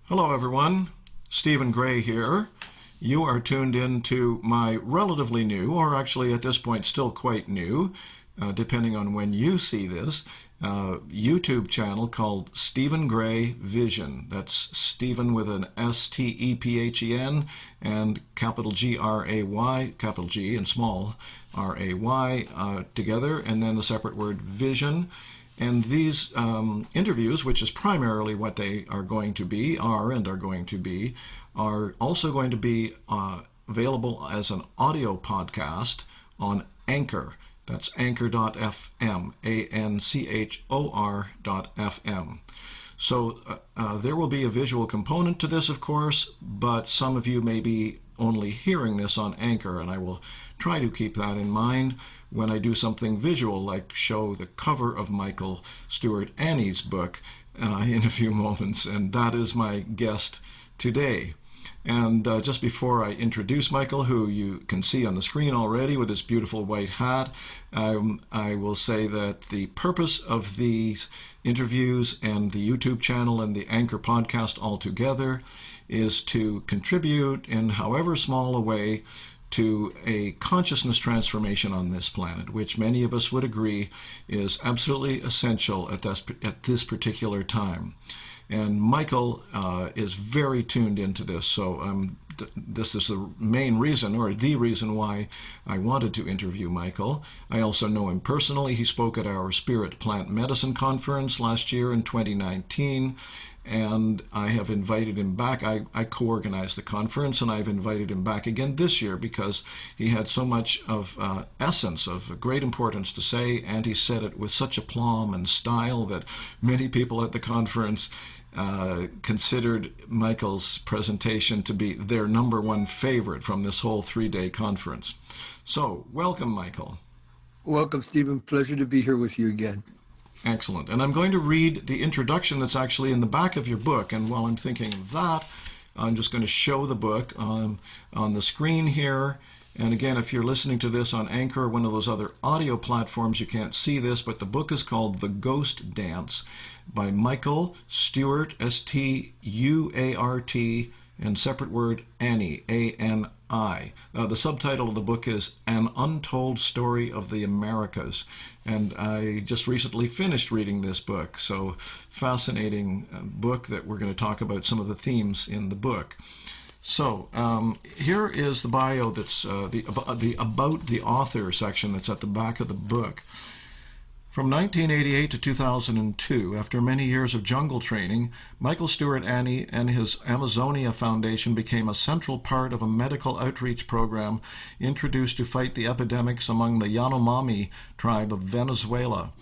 Hello, everyone. StephenGray here. You are tuned in to my relatively new, or actually at this point still quite new, depending on when you see this, YouTube channel called StephenGray Vision. That's Stephen with an S-T-E-P-H-E-N and capital G-R-A-Y, capital G and small R-A-Y together, and then the separate word Vision. And these interviews, which is primarily what they are going to be, are also going to be available as an audio podcast on Anchor. That's anchor.fm, A-N-C-H-O-R.fm. So there will be a visual component to this, of course, but some of you may be only hearing this on Anchor, and I will try to keep that in mind when I do something visual, like show the cover of Michael Stuart Ani's book in a few moments, and that is my guest today. And just before I introduce Michael, who you can see on the screen already with his beautiful white hat, I will say that the purpose of these interviews and the YouTube channel and the Anchor podcast altogether is to contribute in however small a way to a consciousness transformation on this planet, which many of us would agree is absolutely essential at this particular time. And Michael is very tuned into this, so this is the main reason, or the reason why I wanted to interview Michael. I also know him personally. He spoke at our Spirit Plant Medicine Conference last year in 2019, and I have invited him back. I co-organized the conference, and I've invited him back again this year because he had so much of essence, of great importance to say, and he said it with such aplomb and style that many people at the conference considered Michael's presentation to be their number one favorite from this whole three-day conference. So, welcome, Michael. Welcome, Stephen. Pleasure to be here with you again. Excellent. And I'm going to read the introduction that's actually in the back of your book. And while I'm thinking of that, I'm just going to show the book on the screen here. And again, if you're listening to this on Anchor or one of those other audio platforms, you can't see this, but the book is called The Ghost Dance by Michael Stuart, S-T-U-A-R-T, and separate word Ani, A-N-I. The subtitle of the book is An Untold Story of the Americas. And I just recently finished reading this book, so fascinating book that we're going to talk about some of the themes in the book. So here is the bio that's the about the author section that's at the back of the book. From 1988 to 2002, after many years of jungle training, Michael Stuart Ani and his Amazonia Foundation became a central part of a medical outreach program introduced to fight the epidemics among the Yanomami tribe of Venezuela.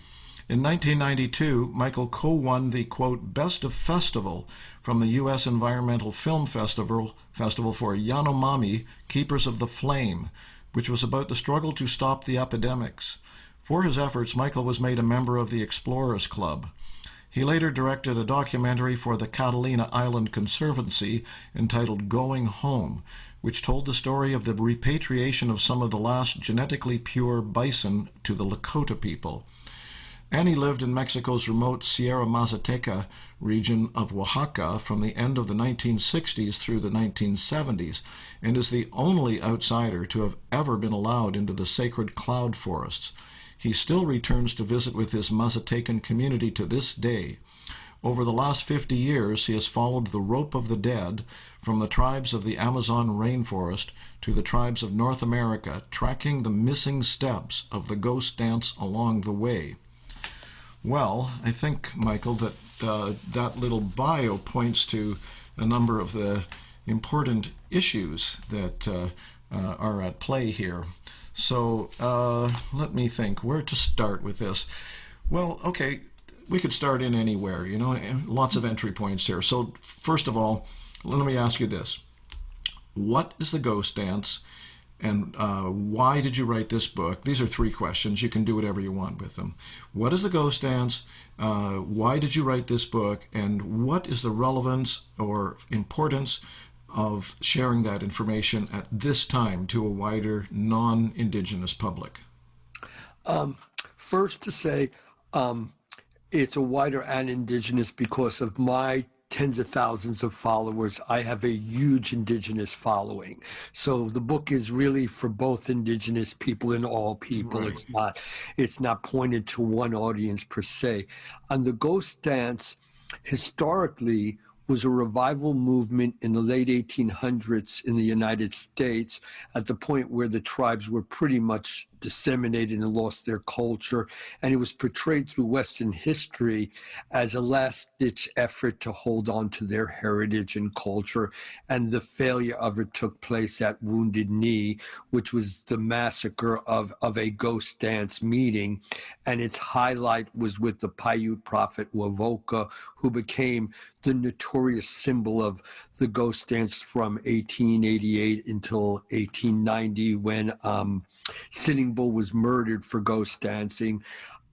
In 1992, Michael co-won the, quote, Best of Festival from the U.S. Environmental Film Festival for Yanomami, Keepers of the Flame, which was about the struggle to stop the epidemics. For his efforts, Michael was made a member of the Explorers Club. He later directed a documentary for the Catalina Island Conservancy entitled Going Home, which told the story of the repatriation of some of the last genetically pure bison to the Lakota people. Ani lived in Mexico's remote Sierra Mazateca region of Oaxaca from the end of the 1960s through the 1970s, and is the only outsider to have ever been allowed into the sacred cloud forests. He still returns to visit with his Mazatecan community to this day. Over the last 50 years, he has followed the rope of the dead from the tribes of the Amazon rainforest to the tribes of North America, tracking the missing steps of the ghost dance along the way. Well, I think, Michael, that that little bio points to a number of the important issues that are at play here. So let me think where to start with this. Well, okay, we could start in anywhere, you know, lots of entry points here. So first of all, let me ask you this. What is the ghost dance, and why did you write this book? These are three questions. You can do whatever you want with them. What is the ghost dance? Why did you write this book? And what is the relevance or importance of sharing that information at this time to a wider non-Indigenous public? First to say, it's a wider and Indigenous because of my tens of thousands of followers. I have a huge indigenous following. So the book is really for both indigenous people and all people. Right. It's not pointed to one audience per se. On the ghost dance, historically, was a revival movement in the late 1800s in the United States, at the point where the tribes were pretty much disseminated and lost their culture. And it was portrayed through Western history as a last-ditch effort to hold on to their heritage and culture. And the failure of it took place at Wounded Knee, which was the massacre of a ghost dance meeting. And its highlight was with the Paiute prophet Wovoka, who became the notorious symbol of the ghost dance from 1888 until 1890, when Sitting Bull was murdered for ghost dancing,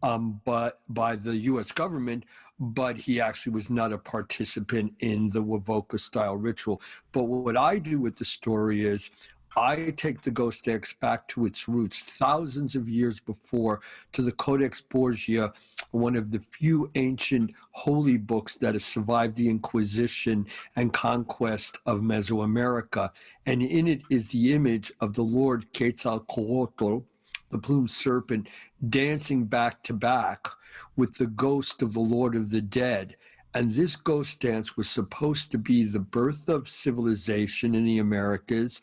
but by the U.S. government, but he actually was not a participant in the Wovoka style ritual. But what I do with the story is I take the ghost dance back to its roots, thousands of years before, to the Codex Borgia, one of the few ancient holy books that has survived the Inquisition and conquest of Mesoamerica. And in it is the image of the Lord Quetzalcoatl, the Plume Serpent, dancing back to back with the ghost of the Lord of the Dead. And this ghost dance was supposed to be the birth of civilization in the Americas.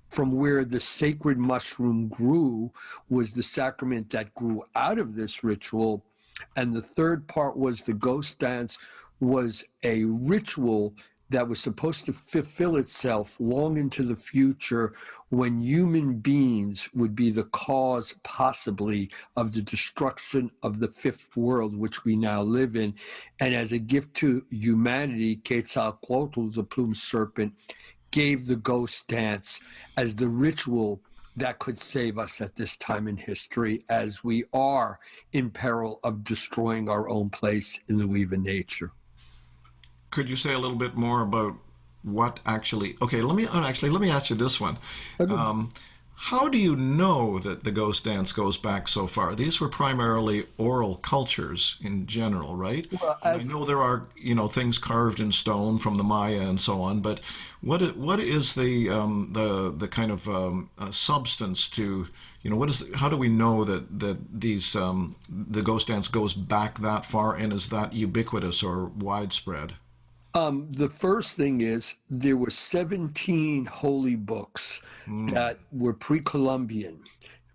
From where the sacred mushroom grew was the sacrament that grew out of this ritual. And the third part was the ghost dance was a ritual that was supposed to fulfill itself long into the future, when human beings would be the cause, possibly, of the destruction of the fifth world, which we now live in. And as a gift to humanity, Quetzalcoatl, the Plume Serpent, gave the ghost dance as the ritual that could save us at this time in history, as we are in peril of destroying our own place in the weave of nature. Could you say a little bit more about what actually? Okay, let me ask you this one. How do you know that the ghost dance goes back so far? These were primarily oral cultures in general, right? Well, I know there are, things carved in stone from the Maya and so on, but what is the kind of substance to, how do we know that these the ghost dance goes back that far, and is that ubiquitous or widespread? The first thing is there were 17 holy books that were pre-Columbian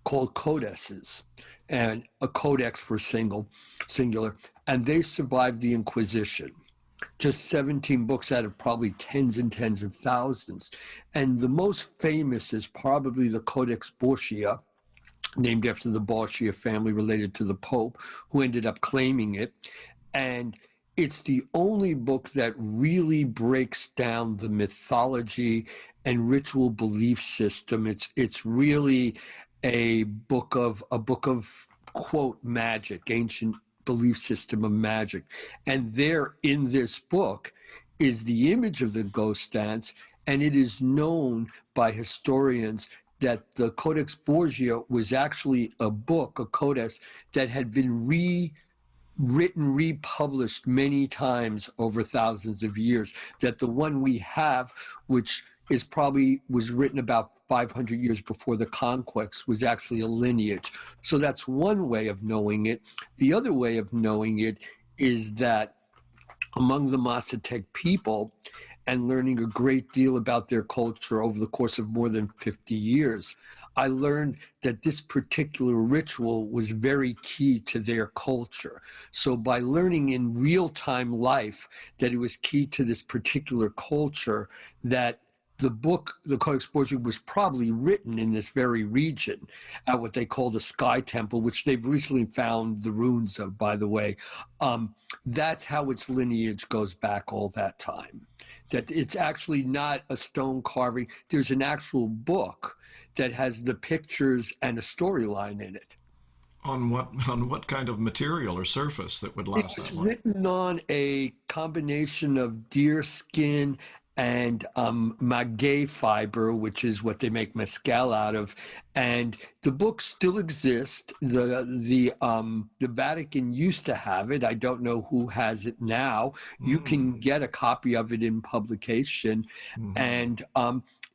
called codices, and a codex for singular, and they survived the Inquisition. Just 17 books out of probably tens and tens of thousands. And the most famous is probably the Codex Borgia, named after the Borgia family related to the Pope, who ended up claiming it. And it's the only book that really breaks down the mythology and ritual belief system. It's really a book of quote magic, ancient belief system of magic. And there in this book is the image of the ghost dance, and it is known by historians that the Codex Borgia was actually a book, a codex, that had been written, republished many times over thousands of years, that the one we have, which was written about 500 years before the conquest, was actually a lineage. So that's one way of knowing it. The other way of knowing it is that among the Mazatec people, and learning a great deal about their culture over the course of more than 50 years, I learned that this particular ritual was very key to their culture. So by learning in real-time life that it was key to this particular culture, that the book, the Codex Borgia, was probably written in this very region at what they call the Sky Temple, which they've recently found the ruins of, by the way. That's how its lineage goes back all that time. That it's actually not a stone carving. There's an actual book that has the pictures and a storyline in it. On what kind of material or surface that would last It was that long? written on a combination of deer skin and maguey fiber, which is what they make mezcal out of. And the book still exists. The Vatican used to have it. I don't know who has it now. You can get a copy of it in publication, and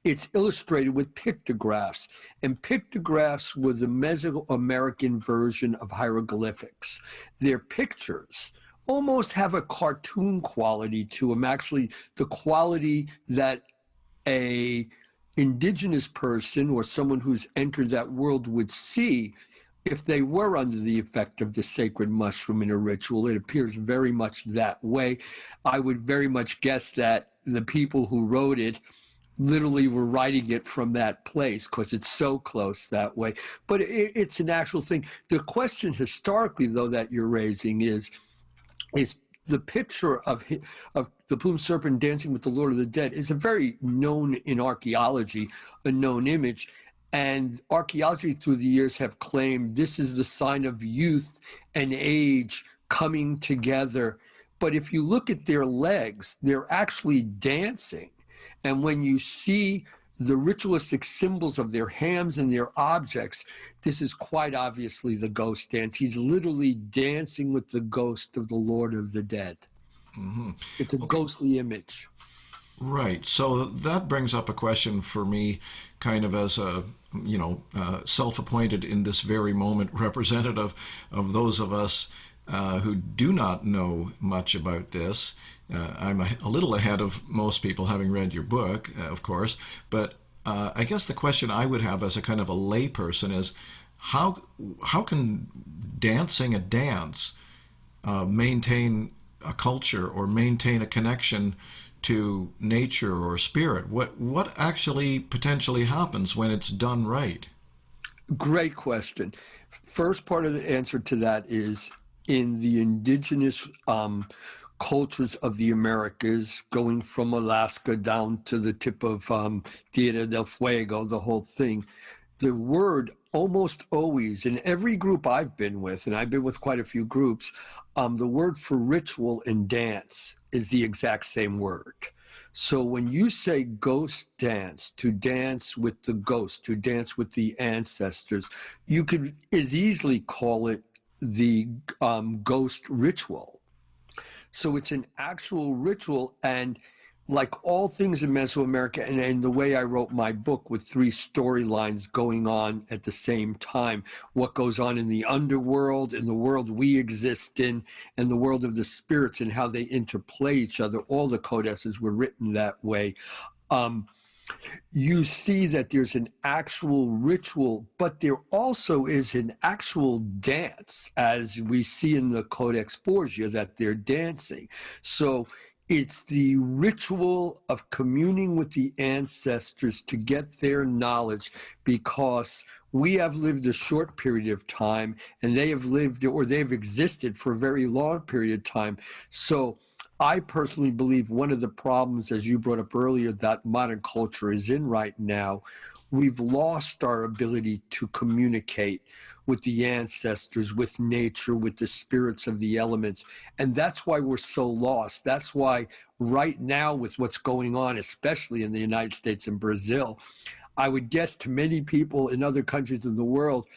it's illustrated with pictographs. And pictographs were the Mesoamerican version of hieroglyphics. They're pictures, almost have a cartoon quality to them, actually the quality that a indigenous person or someone who's entered that world would see if they were under the effect of the sacred mushroom in a ritual. It appears very much that way. I would very much guess that the people who wrote it literally were writing it from that place because it's so close that way. But it's an actual thing. The question historically, though, that you're raising is the picture of the Plume Serpent dancing with the Lord of the Dead is a very known in archaeology, a known image. And archaeology through the years have claimed this is the sign of youth and age coming together. But if you look at their legs, they're actually dancing. And when you see the ritualistic symbols of their hands and their objects, this is quite obviously the ghost dance. He's literally dancing with the ghost of the Lord of the Dead. It's a ghostly image. Right. So that brings up a question for me, kind of as a, self-appointed in this very moment representative of those of us who do not know much about this. I'm a little ahead of most people, having read your book, of course, but I guess the question I would have as a kind of a layperson is, how can dancing a dance maintain a culture or maintain a connection to nature or spirit? What actually potentially happens when it's done right? Great question. First part of the answer to that is in the indigenous cultures of the Americas, going from Alaska down to the tip of Tierra del Fuego, the whole thing, the word almost always, in every group I've been with, and I've been with quite a few groups, the word for ritual and dance is the exact same word. So when you say ghost dance, to dance with the ghost, to dance with the ancestors, you could as easily call it the ghost ritual. So it's an actual ritual, and like all things in Mesoamerica, and the way I wrote my book with three storylines going on at the same time, what goes on in the underworld, in the world we exist in, and the world of the spirits and how they interplay each other, all the codices were written that way. You see that there's an actual ritual, but there also is an actual dance, as we see in the Codex Borgia, that they're dancing. So it's the ritual of communing with the ancestors to get their knowledge, because we have lived a short period of time and they have lived, or they've existed for a very long period of time. So I personally believe one of the problems, as you brought up earlier, that modern culture is in right now, we've lost our ability to communicate with the ancestors, with nature, with the spirits of the elements. And that's why we're so lost. That's why right now, with what's going on, especially in the United States and Brazil, I would guess to many people in other countries in the world,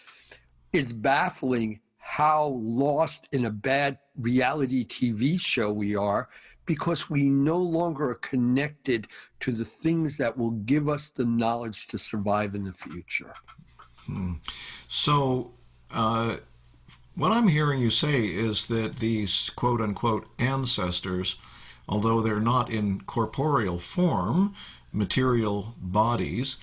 it's baffling how lost in a bad reality TV show we are, because we no longer are connected to the things that will give us the knowledge to survive in the future. So what I'm hearing you say is that these quote-unquote ancestors, although they're not in corporeal form, material bodies,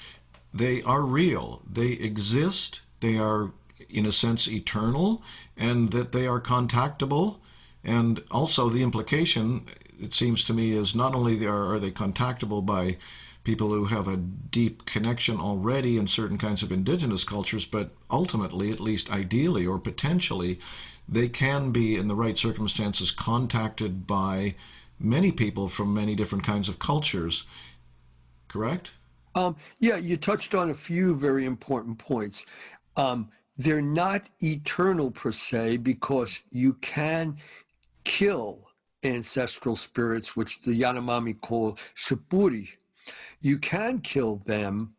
they are real. They exist. They are, in a sense, eternal, and that they are contactable. And also the implication, it seems to me, is not only are they contactable by people who have a deep connection already in certain kinds of indigenous cultures, but ultimately, at least ideally or potentially, they can be, in the right circumstances, contacted by many people from many different kinds of cultures. Correct? Yeah, you touched on a few very important points. They're not eternal per se, because you can kill ancestral spirits, which the Yanomami call shipuri. You can kill them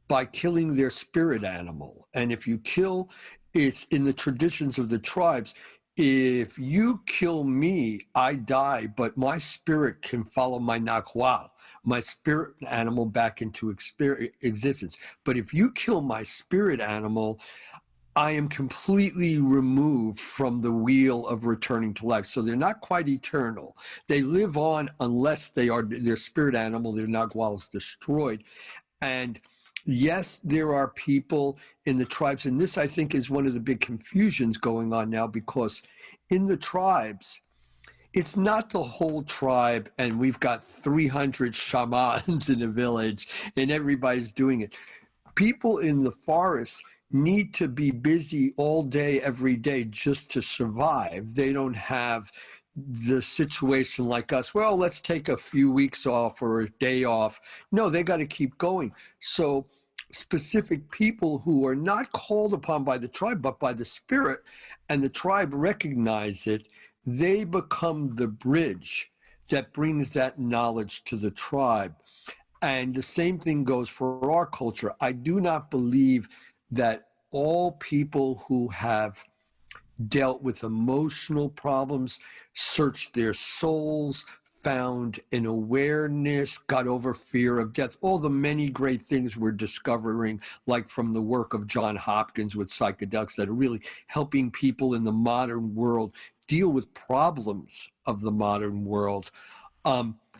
by killing their spirit animal. And if you kill, it's in the traditions of the tribes, if you kill me, I die, but my spirit can follow my nahual, my spirit animal, back into existence. But if you kill my spirit animal, I am completely removed from the wheel of returning to life. So they're not quite eternal. They live on unless their spirit animal, their nagual, is destroyed. And yes, there are people in the tribes, and this I think is one of the big confusions going on now, because in the tribes, it's not the whole tribe and we've got 300 shamans in a village and everybody's doing it. People in the forest need to be busy all day, every day, just to survive. They don't have the situation like us, well, let's take a few weeks off or a day off. No, they got to keep going. So specific people who are not called upon by the tribe, but by the spirit, and the tribe recognize it, they become the bridge that brings that knowledge to the tribe. And the same thing goes for our culture. I do not believe that all people who have dealt with emotional problems, searched their souls, found an awareness, got over fear of death, all the many great things we're discovering, like from the work of John Hopkins with psychedelics, that are really helping people in the modern world deal with problems of the modern world.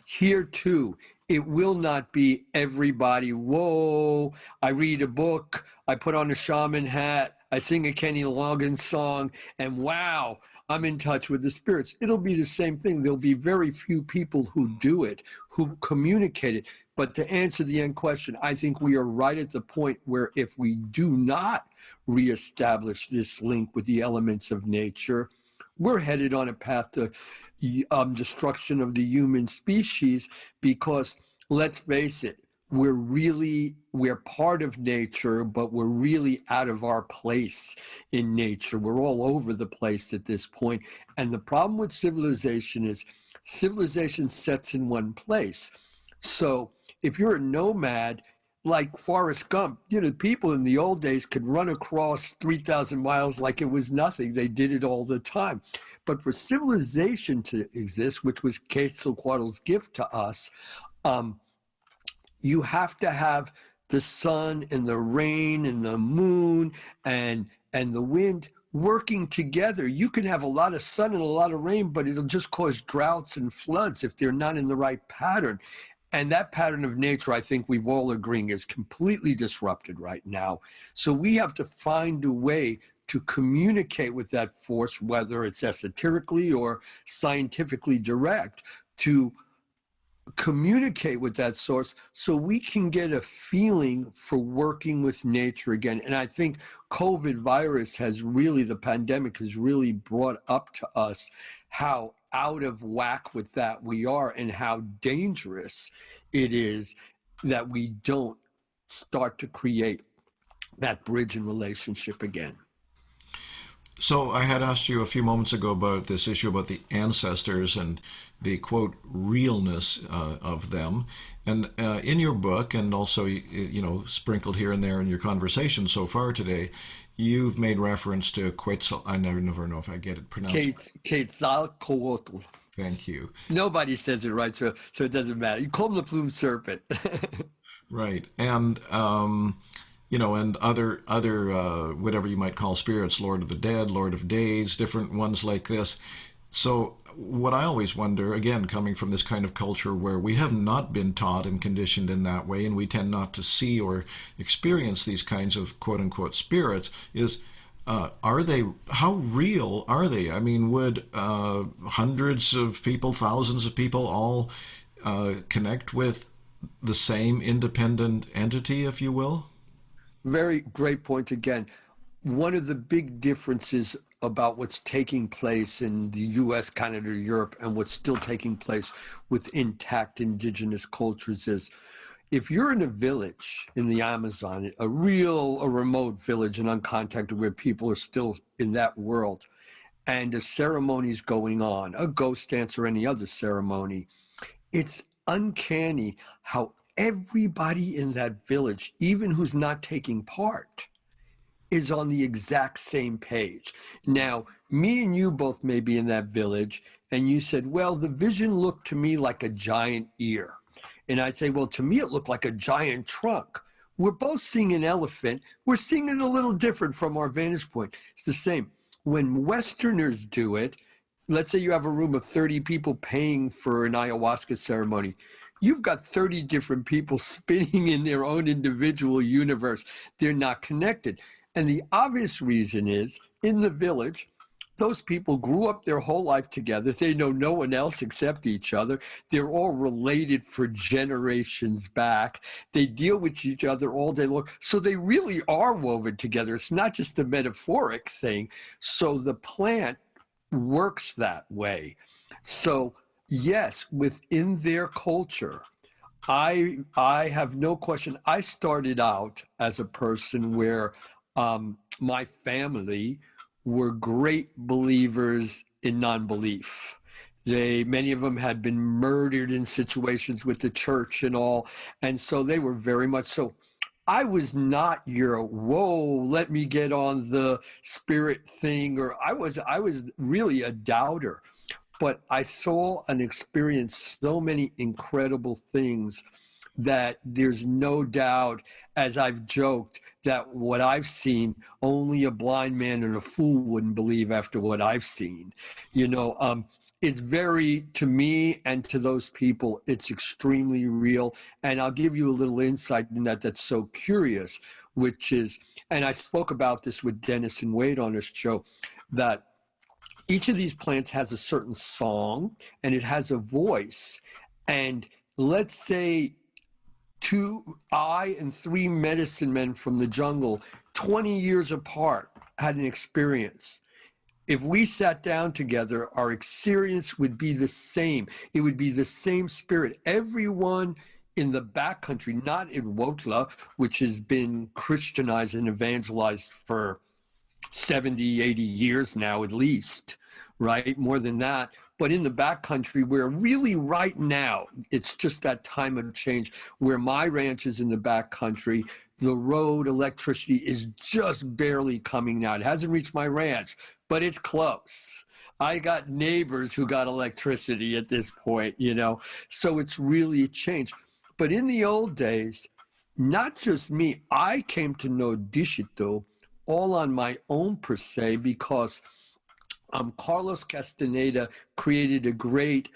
Here too, it will not be everybody, whoa, I read a book, I put on a shaman hat, I sing a Kenny Loggins song, and wow, I'm in touch with the spirits. It'll be the same thing. There'll be very few people who do it, who communicate it. But to answer the end question, I think we are right at the point where if we do not reestablish this link with the elements of nature, we're headed on a path to destruction of the human species, because let's face it, we're part of nature, but we're really out of our place in nature. We're all over the place at this point. And the problem with civilization is civilization sets in one place. So if you're a nomad, like Forrest Gump, people in the old days could run across 3,000 miles like it was nothing. They did it all the time. But for civilization to exist, which was Quetzalcoatl's gift to us, you have to have the sun and the rain and the moon and the wind working together. You can have a lot of sun and a lot of rain, but it'll just cause droughts and floods if they're not in the right pattern. And that pattern of nature, I think we've all agreeing, is completely disrupted right now. So we have to find a way to communicate with that force, whether it's esoterically or scientifically direct, to communicate with that source so we can get a feeling for working with nature again. And I think COVID virus the pandemic has really brought up to us how out of whack with that we are, and how dangerous it is that we don't start to create that bridge in relationship again. So I had asked you a few moments ago about this issue about the ancestors and the, quote, realness of them. And in your book, and also, sprinkled here and there in your conversation so far today, you've made reference to Quetzal. I never know if I get it pronounced. Quetzalcoatl. Thank you. Nobody says it right, so it doesn't matter. You call him the Plume Serpent. Right. And and other whatever you might call spirits, Lord of the Dead, Lord of Days, different ones like this. So what I always wonder, again, coming from this kind of culture where we have not been taught and conditioned in that way, and we tend not to see or experience these kinds of quote-unquote spirits, is how real are they? I mean, would hundreds of people, thousands of people all connect with the same independent entity, if you will? Very great point again. One of the big differences about what's taking place in the US, Canada, Europe, and what's still taking place with intact indigenous cultures is, if you're in a village in the Amazon, a remote village and uncontacted, where people are still in that world, and a ceremony's going on, a ghost dance or any other ceremony, it's uncanny how everybody in that village, even who's not taking part, is on the exact same page. Now, me and you both may be in that village, and you said, well, the vision looked to me like a giant ear. And I'd say, well, to me, it looked like a giant trunk. We're both seeing an elephant. We're seeing it a little different from our vantage point. It's the same. When Westerners do it, let's say you have a room of 30 people paying for an ayahuasca ceremony. You've got 30 different people spinning in their own individual universe. They're not connected. And the obvious reason is, in the village, those people grew up their whole life together. They know no one else except each other. They're all related for generations back. They deal with each other all day long. So they really are woven together. It's not just a metaphoric thing. So the plant works that way. So yes, within their culture, I have no question. I started out as a person where my family were great believers in non-belief. Many of them had been murdered in situations with the church and all, and so they were very much so. I was not your, whoa, let me get on the spirit thing, or I was really a doubter, but I saw and experienced so many incredible things that there's no doubt, as I've joked, that what I've seen, only a blind man and a fool wouldn't believe after what I've seen. It's very, to me and to those people, it's extremely real. And I'll give you a little insight in that's so curious, which is, and I spoke about this with Dennis and Wade on this show, that each of these plants has a certain song and it has a voice. And let's say I and 3 medicine men from the jungle, 20 years apart, had an experience. If we sat down together, our experience would be the same. It would be the same spirit. Everyone in the backcountry, not in Wotla, which has been Christianized and evangelized for 70, 80 years now at least, right? More than that. But in the backcountry, where really right now, it's just that time of change, where my ranch is in the backcountry, the road, electricity is just barely coming out. It hasn't reached my ranch, but it's close. I got neighbors who got electricity at this point, so it's really a change. But in the old days, not just me, I came to know Desheto all on my own per se, because Carlos Castaneda created a great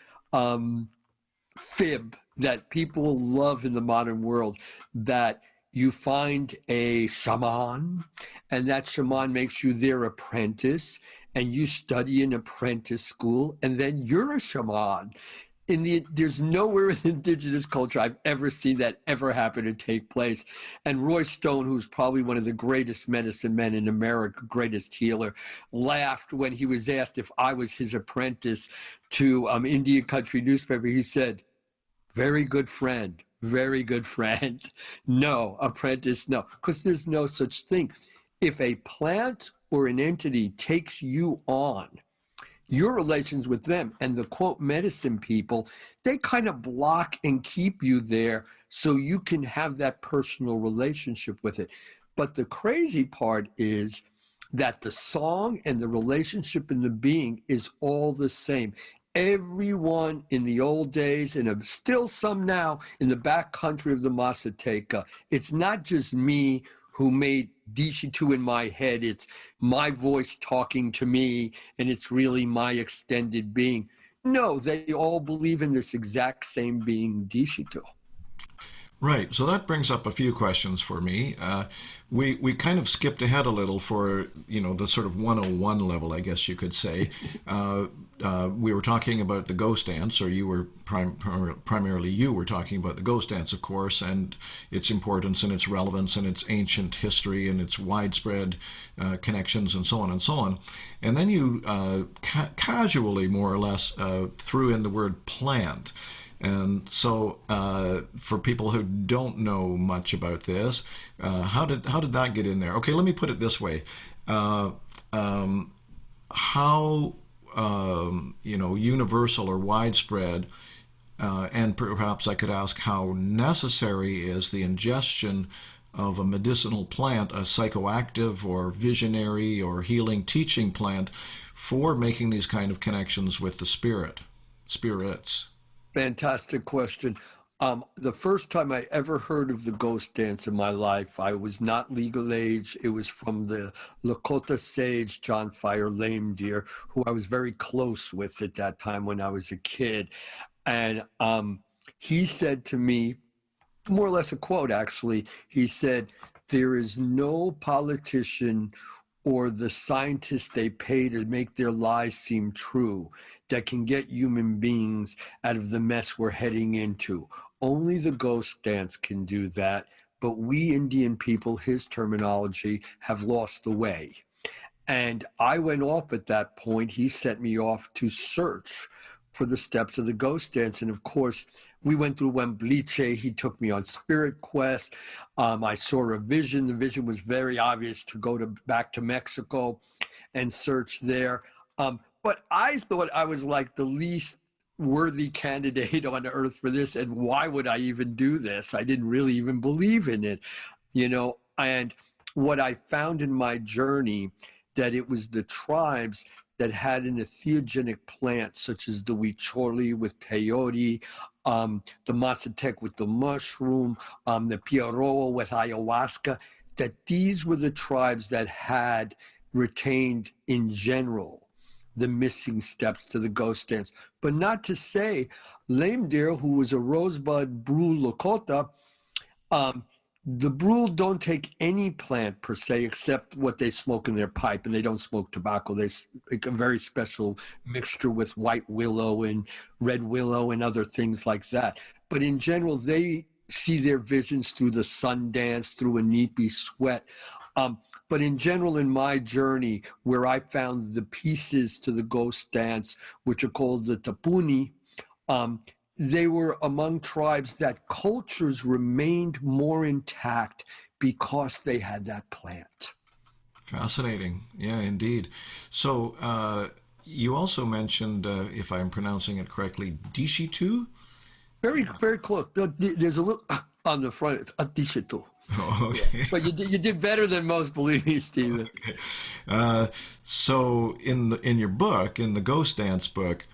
fib that people love in the modern world, that you find a shaman, and that shaman makes you their apprentice, and you study in apprentice school, and then you're a shaman. There's nowhere in indigenous culture I've ever seen that ever happen and take place. And Roy Stone, who's probably one of the greatest medicine men in America, greatest healer, laughed when he was asked if I was his apprentice to Indian Country newspaper. He said, very good friend, very good friend. No, apprentice, no, because there's no such thing. If a plant or an entity takes you on, your relations with them and the quote medicine people, they kind of block and keep you there so you can have that personal relationship with it. But the crazy part is that the song and the relationship and the being is all the same. Everyone in the old days, and still some now in the back country of the Masateca, it's not just me who made Desheto in my head. It's my voice talking to me, and it's really my extended being. No, they all believe in this exact same being, Desheto. Right. So that brings up a few questions for me. We kind of skipped ahead a little for, the sort of 101 level, I guess you could say. We were talking about the ghost dance, or you were primarily you were talking about the ghost dance, of course, and its importance and its relevance and its ancient history and its widespread connections and so on and so on. And then you casually, more or less, threw in the word plant. And so, for people who don't know much about this, how did that get in there? Okay, let me put it this way: how universal or widespread, and perhaps I could ask how necessary is the ingestion of a medicinal plant, a psychoactive or visionary or healing teaching plant, for making these kind of connections with the spirits. Fantastic question. The first time I ever heard of the ghost dance in my life, I was not legal age. It was from the Lakota sage, John Fire Lame Deer, who I was very close with at that time when I was a kid. And he said to me, more or less a quote actually, he said, "There is no politician or the scientists they pay to make their lies seem true that can get human beings out of the mess we're heading into. Only the ghost dance can do that. But we Indian people," his terminology, "have lost the way." And I went off at that point. He sent me off to search for the steps of the ghost dance. And of course, we went through Wembliche. He took me on Spirit Quest. I saw a vision. The vision was very obvious to go back to Mexico and search there. But I thought I was like the least worthy candidate on earth for this. And why would I even do this? I didn't really even believe in it, And what I found in my journey, that it was the tribes that had an entheogenic plant, such as the Huicholi with peyote, the Mazatec with the mushroom, the Piaroa with ayahuasca, that these were the tribes that had retained in general the missing steps to the ghost dance. But not to say Lame Deer, who was a Rosebud Brule Lakota, the Brule don't take any plant per se except what they smoke in their pipe, and they don't smoke tobacco. They make a very special mixture with white willow and red willow and other things like that. But in general, they see their visions through the sun dance, through a Nipi sweat. But in general, in my journey, where I found the pieces to the ghost dance, which are called the Tapuni, they were among tribes that cultures remained more intact because they had that plant. Fascinating. Yeah, indeed. So you also mentioned, if I'm pronouncing it correctly, Desheto? Very, very close. There's a little on the front. It's a Desheto. Oh, Yeah. okay. But you did better than most, believe me, Stephen. Okay. So in your book, in the Ghost Dance book,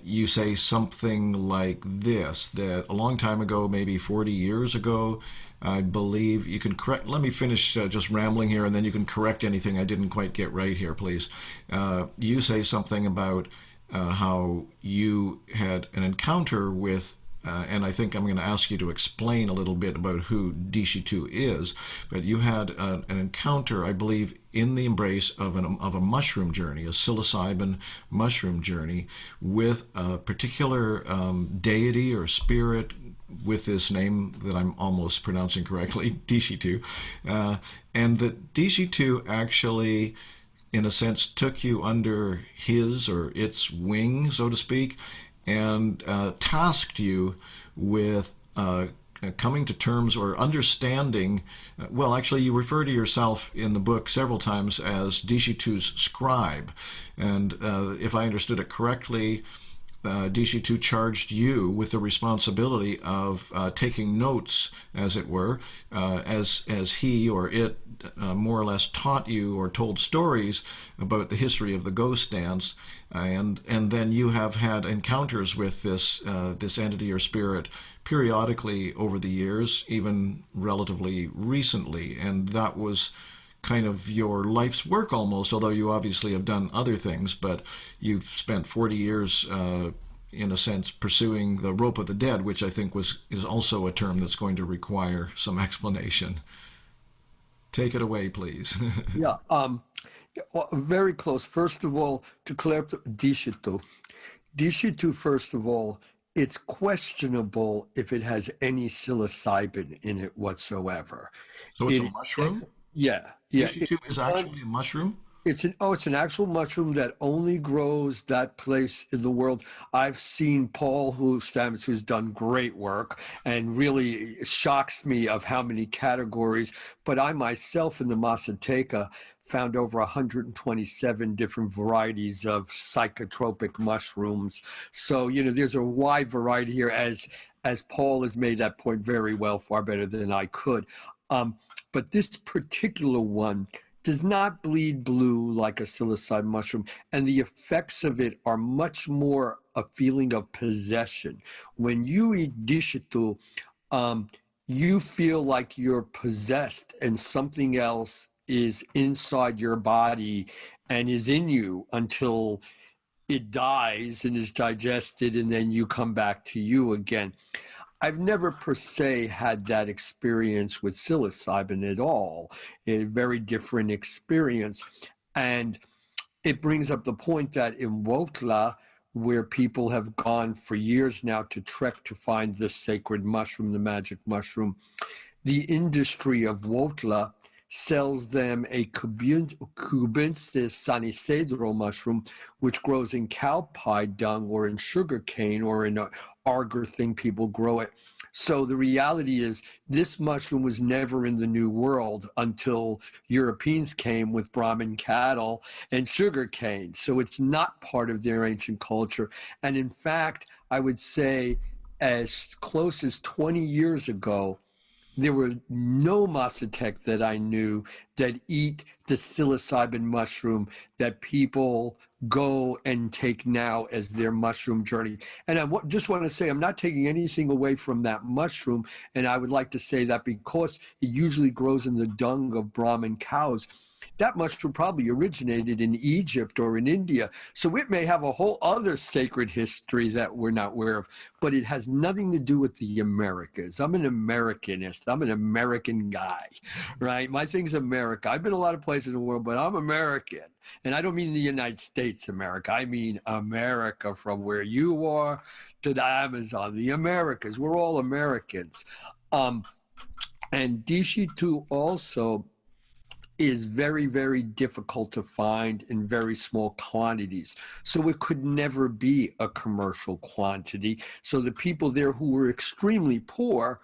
you say something like this, that a long time ago, maybe 40 years ago, I believe, you can correct, let me finish just rambling here, and then you can correct anything I didn't quite get right here, please. You say something about how you had an encounter with, and I think I'm going to ask you to explain a little bit about who Deshitu is, but you had an encounter, I believe, in the embrace of a mushroom journey, a psilocybin mushroom journey, with a particular deity or spirit with this name that I'm almost pronouncing correctly, Deshitu, and that Deshitu actually, in a sense, took you under his or its wing, so to speak, and tasked you with coming to terms or understanding. Well, actually, you refer to yourself in the book several times as Deshitu's scribe. And if I understood it correctly, Deshitu charged you with the responsibility of taking notes, as it were, as he or it more or less taught you or told stories about the history of the ghost dance, and then you have had encounters with this entity or spirit periodically over the years, even relatively recently, and that was kind of your life's work almost, although you obviously have done other things, but you've spent 40 years in a sense pursuing the rope of the dead, which I think is also a term that's going to require some explanation. Take it away, please. Yeah, well, very close. First of all, to clear up Deshitu. Deshitu, first of all, it's questionable if it has any psilocybin in it whatsoever. So it's a It, mushroom? yeah, yeah. Deshitu is actually a mushroom? It's an actual mushroom that only grows that place in the world. I've seen Paul who's done great work and really shocks me of how many categories. But I myself in the Mazateca found over 127 different varieties of psychotropic mushrooms. So, there's a wide variety here, as Paul has made that point very well, far better than I could. But this particular one does not bleed blue like a psilocybin mushroom, and the effects of it are much more a feeling of possession. When you eat Desheto, you feel like you're possessed and something else is inside your body and is in you until it dies and is digested, and then you come back to you again. I've never per se had that experience with psilocybin at all. A very different experience. And it brings up the point that in Huautla, where people have gone for years now to trek to find this sacred mushroom, the magic mushroom, the industry of Huautla sells them a Cubensis sanicedro mushroom, which grows in cow pie dung or in sugar cane or in a agar thing people grow it. So the reality is this mushroom was never in the New World until Europeans came with Brahmin cattle and sugar cane. So it's not part of their ancient culture. And in fact, I would say as close as 20 years ago, there were no Mazatec that I knew that eat the psilocybin mushroom that people go and take now as their mushroom journey. And I just want to say, I'm not taking anything away from that mushroom. And I would like to say that because it usually grows in the dung of Brahmin cows, that mushroom probably originated in Egypt or in India. So it may have a whole other sacred history that we're not aware of, but it has nothing to do with the Americas. I'm an Americanist. I'm an American guy, right? My thing's America. I've been a lot of places in the world, but I'm American. And I don't mean the United States America. I mean America, from where you are to the Amazon, the Americas. We're all Americans. And Desheto also is very, very difficult to find in very small quantities. So it could never be a commercial quantity. So the people there who were extremely poor,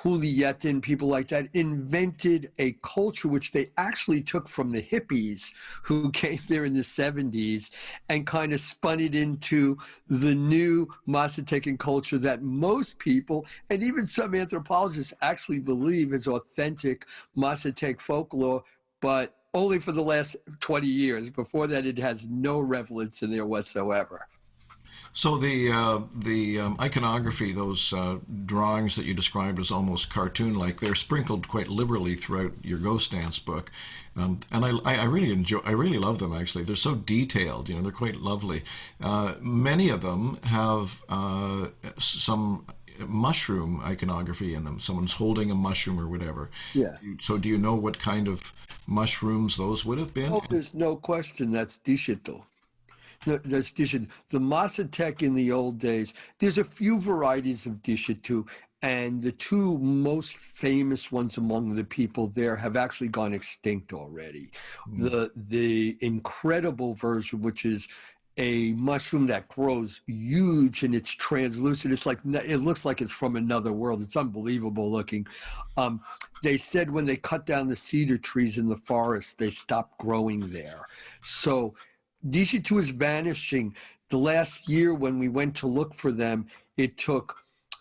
Juliet people like that, invented a culture which they actually took from the hippies who came there in the 70s and kind of spun it into the new Mazatecan culture that most people, and even some anthropologists, actually believe is authentic Mazatec folklore, but only for the last 20 years. Before that, it has no relevance in there whatsoever. So the iconography, those drawings that you described as almost cartoon-like, they're sprinkled quite liberally throughout your Ghost Dance book, and I really love them actually. They're so detailed, they're quite lovely. Many of them have some mushroom iconography in them. Someone's holding a mushroom or whatever. Yeah. So do you know what kind of mushrooms those would have been? Oh, there's no question that's Desheto. No, that's Desheto. The Mazatec in the old days, there's a few varieties of Desheto, and the two most famous ones among the people there have actually gone extinct already. The incredible version, which is a mushroom that grows huge and it's translucent. It looks like it's from another world. It's unbelievable looking. They said when they cut down the cedar trees in the forest, they stopped growing there. So Desheto is vanishing. The last year when we went to look for them, it took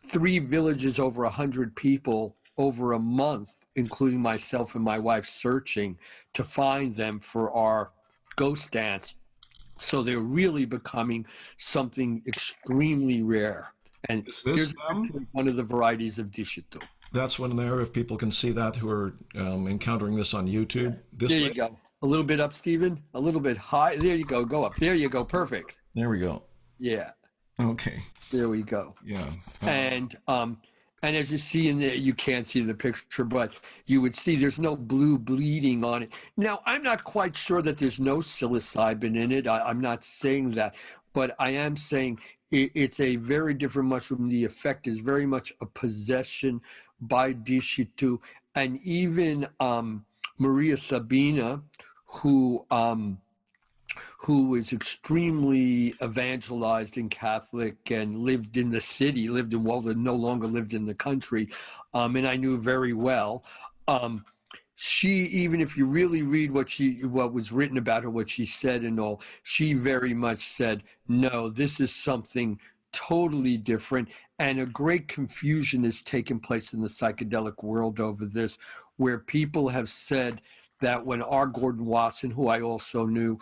3 villages, over 100 people, over a month, including myself and my wife, searching to find them for our ghost dance. So they're really becoming something extremely rare. And Is this here's them? actually one of the varieties of Desheto. That's one there, if people can see that who are encountering this on YouTube. This There way? you go. A little bit up, Stephen. A little bit high. There you go. Go up. There you go. Perfect. There we go. Yeah. Okay. There we go. Yeah. And as you see in there, you can't see the picture, but you would see there's no blue bleeding on it. Now, I'm not quite sure that there's no psilocybin in it. I'm not saying that, but I am saying it's a very different mushroom. The effect is very much a possession by Desheto. And even Maria Sabina, who who was extremely evangelized and Catholic and lived in the city, lived in Walden, no longer lived in the country, and I knew very well. She, even if you really read what was written about her, what she said and all, she very much said, no, this is something totally different. And a great confusion has taken place in the psychedelic world over this, where people have said that when R. Gordon Wasson, who I also knew,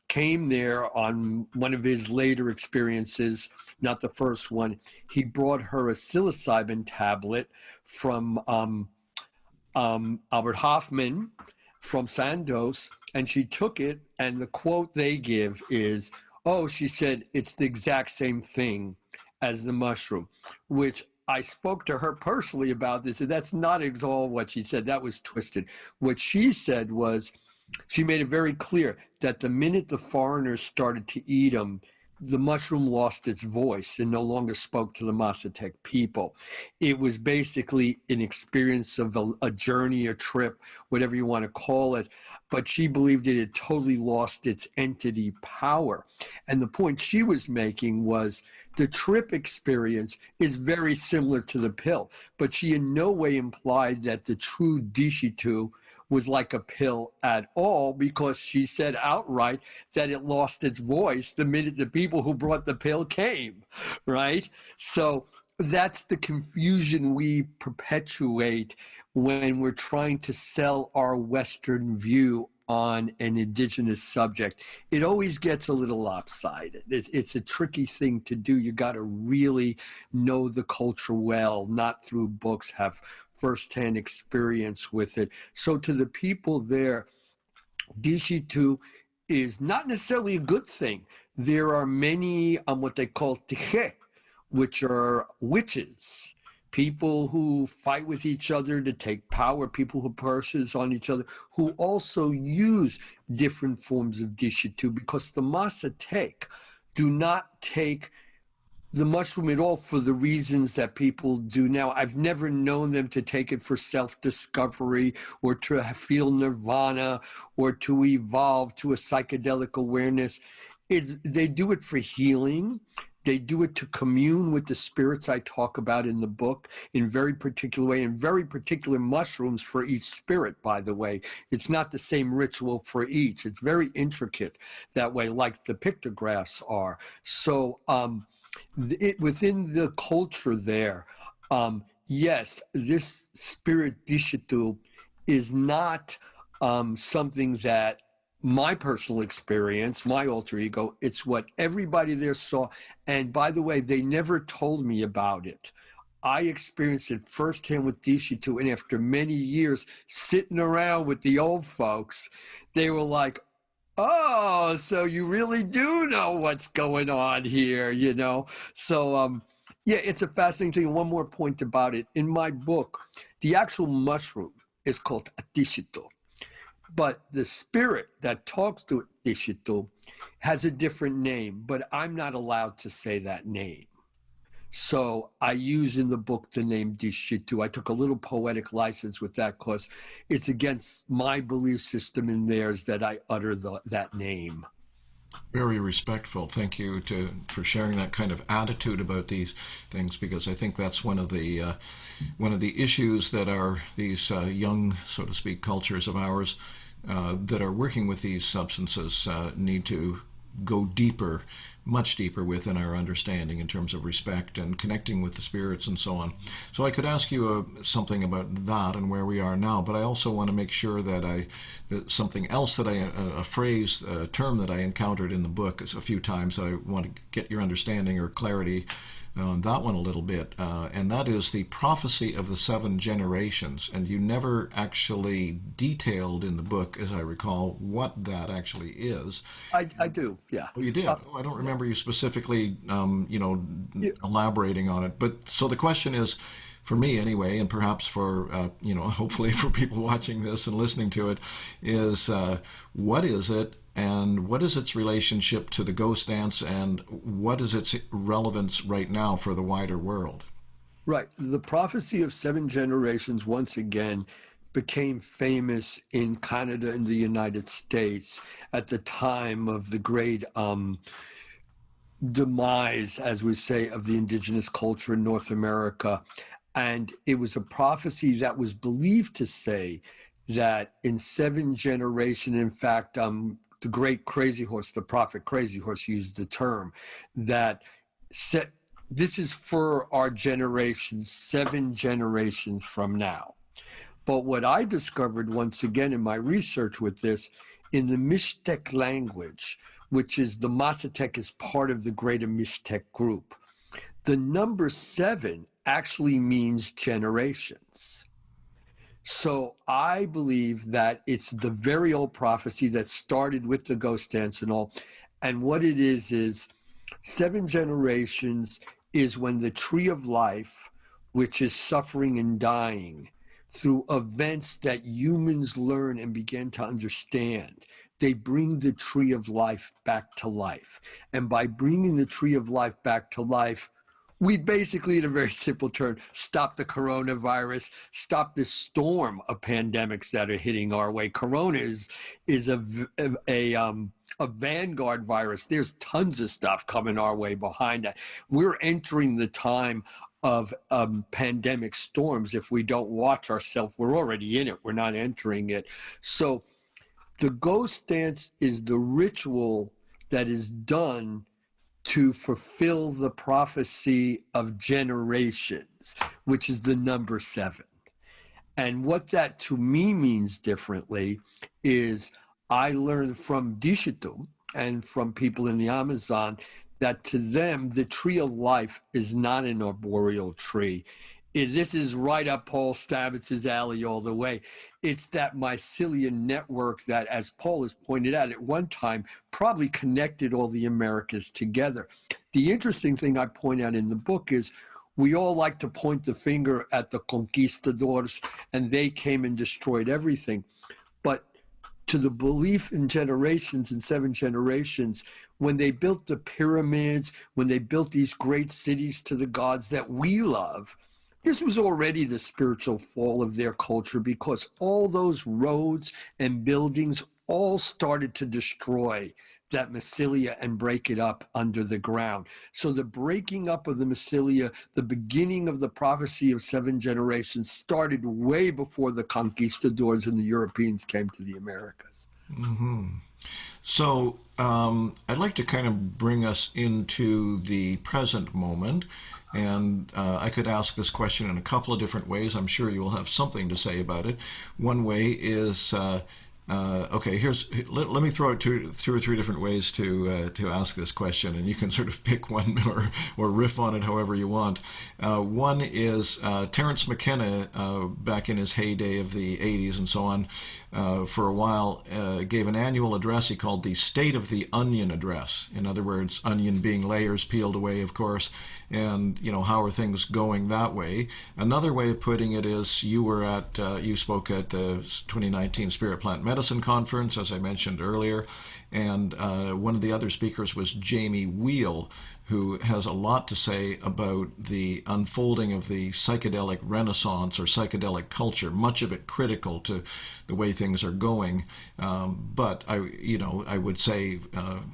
came there on one of his later experiences, not the first one, he brought her a psilocybin tablet from Albert Hoffman from Sandoz, and she took it, and the quote they give is, oh, she said, it's the exact same thing as the mushroom, which I spoke to her personally about this, and that's not at all what she said. That was twisted. What she said was, she made it very clear that the minute the foreigners started to eat them, the mushroom lost its voice and no longer spoke to the Mazatec people. It was basically an experience of a journey, a trip, whatever you want to call it. But she believed it had totally lost its entity power. And the point she was making was the trip experience is very similar to the pill, but she in no way implied that the true Desheto was like a pill at all, because she said outright that it lost its voice the minute the people who brought the pill came, right? So that's the confusion we perpetuate when we're trying to sell our Western view on an indigenous subject. It always gets a little lopsided. It's a tricky thing to do. You got to really know the culture well, not through books, have firsthand experience with it. So to the people there, Desheto is not necessarily a good thing. There are many what they call Desheto, which are witches, people who fight with each other to take power, people who curses on each other, who also use different forms of Desheto, because the Mazatec do not take the mushroom at all for the reasons that people do now. I've never known them to take it for self-discovery or to feel nirvana or to evolve to a psychedelic awareness. They do it for healing. They do it to commune with the spirits I talk about in the book in very particular way, and very particular mushrooms for each spirit, by the way. It's not the same ritual for each. It's very intricate that way, like the pictographs are. So, within the culture there, yes, this spirit Desheto is not something that my personal experience, my alter ego, it's what everybody there saw. And by the way, they never told me about it. I experienced it firsthand with Desheto, and after many years sitting around with the old folks, they were like, oh, so you really do know what's going on here, you know? So, yeah, it's a fascinating thing. One more point about it. In my book, the actual mushroom is called Desheto, but the spirit that talks to Desheto has a different name, but I'm not allowed to say that name. So I use in the book the name Desheto. I took a little poetic license with that because it's against my belief system and theirs that I utter that name. Very respectful. Thank you for sharing that kind of attitude about these things, because I think that's one of the issues that are these young, so to speak, cultures of ours that are working with these substances need to go deeper, much deeper within our understanding in terms of respect and connecting with the spirits and so on. So I could ask you something about that and where we are now, but I also want to make sure that something else that a phrase, a term that I encountered in the book a few times that I want to get your understanding or clarity on that one a little bit, and that is the prophecy of the 7 generations. And you never actually detailed in the book, as I recall, what that actually is. I do, yeah. Oh, you did? I don't remember you specifically, elaborating on it. But so the question is, for me anyway, and perhaps for, hopefully for people watching this and listening to it, is what is it? And what is its relationship to the ghost dance, and what is its relevance right now for the wider world? Right. The prophecy of 7 generations, once again, became famous in Canada and the United States at the time of the great demise, as we say, of the indigenous culture in North America. And it was a prophecy that was believed to say that in 7 generations, in fact, the great Crazy Horse, the prophet Crazy Horse, used the term that this is for our generation, 7 generations from now. But what I discovered once again in my research with this, in the Mixtec language, which is the Mazatec is part of the greater Mixtec group, the number 7 actually means generations. So I believe that it's the very old prophecy that started with the ghost dance and all. And what it is 7 generations is when the tree of life, which is suffering and dying, through events that humans learn and begin to understand, they bring the tree of life back to life. And by bringing the tree of life back to life, we basically, in a very simple term, stop the coronavirus, stop this storm of pandemics that are hitting our way. Corona is a vanguard virus. There's tons of stuff coming our way behind that. We're entering the time of pandemic storms. If we don't watch ourselves, we're already in it. We're not entering it. So the ghost dance is the ritual that is done to fulfill the prophecy of generations, which is the number 7. And what that to me means differently is I learned from Desheto and from people in the Amazon that to them, the tree of life is not an arboreal tree. This is right up Paul Stabbitz's alley all the way. It's that mycelial network that, as Paul has pointed out, at one time probably connected all the Americas together. The interesting thing I point out in the book is we all like to point the finger at the conquistadors, and they came and destroyed everything. But to the belief in generations, in 7 generations, when they built the pyramids, when they built these great cities to the gods that we love, this was already the spiritual fall of their culture, because all those roads and buildings all started to destroy that mycelia and break it up under the ground. So the breaking up of the mycelia, the beginning of the prophecy of 7 generations, started way before the conquistadors and the Europeans came to the Americas. Mm-hmm. So I'd like to kind of bring us into the present moment. And I could ask this question in a couple of different ways. I'm sure you will have something to say about it. One way is, okay, let me throw out 2 or 3 different ways to ask this question, and you can sort of pick one or riff on it however you want. One is Terence McKenna, back in his heyday of the 80s and so on, for a while gave an annual address he called the State of the Onion Address. In other words, onion being layers peeled away, of course, and how are things going that way. Another way of putting it is you spoke at the 2019 Spirit Plant Medicine Conference, as I mentioned earlier, and one of the other speakers was Jamie Wheel, who has a lot to say about the unfolding of the psychedelic renaissance or psychedelic culture, much of it critical to the way things are going. But I would say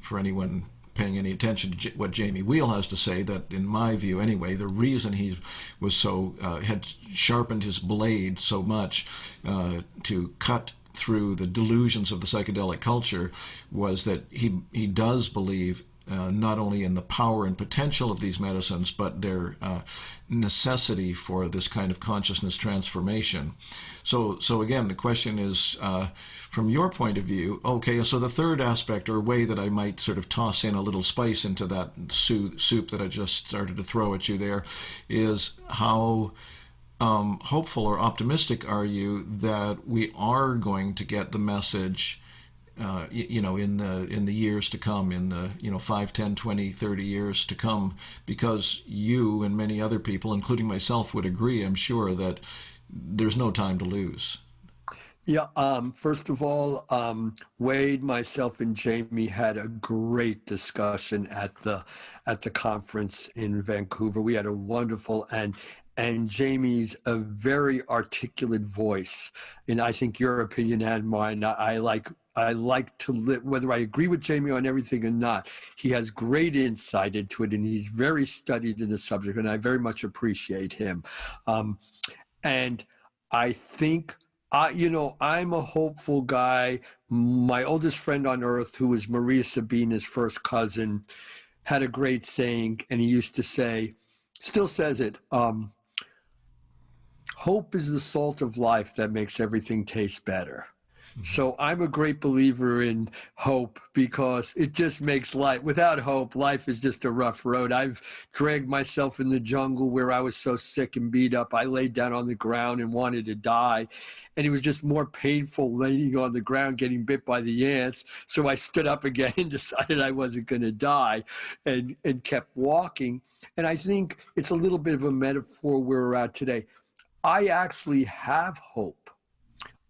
for anyone paying any attention to what Jamie Wheel has to say, that in my view anyway, the reason he was so had sharpened his blade so much to cut through the delusions of the psychedelic culture was that he does believe not only in the power and potential of these medicines, but their necessity for this kind of consciousness transformation. So again, the question is, from your point of view, okay, so the third aspect or way that I might sort of toss in a little spice into that soup that I just started to throw at you there is how hopeful or optimistic are you that we are going to get the message in the years to come, in the 5, 10, 20, 30 years to come, because you and many other people, including myself, would agree, I'm sure, that there's no time to lose. Yeah, first of all, Wade, myself, and Jamie had a great discussion at the conference in Vancouver. We had a wonderful, and and Jamie's a very articulate voice. And I think your opinion and mine, I like to live, whether I agree with Jamie on everything or not, he has great insight into it, and he's very studied in the subject, and I very much appreciate him. And I think, I'm a hopeful guy. My oldest friend on earth, who was Maria Sabina's first cousin, had a great saying, and he used to say, still says it, hope is the salt of life that makes everything taste better. So I'm a great believer in hope, because it just makes life, without hope, life is just a rough road. I've dragged myself in the jungle where I was so sick and beat up. I laid down on the ground and wanted to die. And it was just more painful laying on the ground, getting bit by the ants. So I stood up again and decided I wasn't going to die, and kept walking. And I think it's a little bit of a metaphor where we're at today. I actually have hope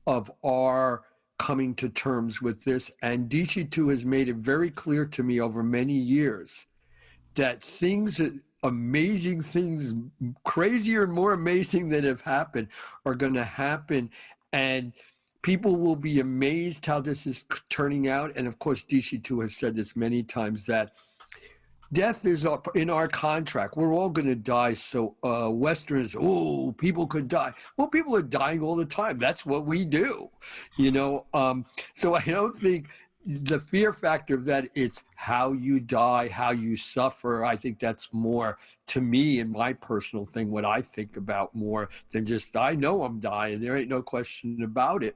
of our coming to terms with this. And Desheto has made it very clear to me over many years that amazing things, crazier and more amazing that have happened, are going to happen. And people will be amazed how this is turning out. And of course, Desheto has said this many times, that death is in our contract. We're all going to die. So Westerners, people could die. Well, people are dying all the time. That's what we do, So I don't think the fear factor of that, it's how you die, how you suffer. I think that's more, to me, in my personal thing, what I think about more than just, I know I'm dying. There ain't no question about it.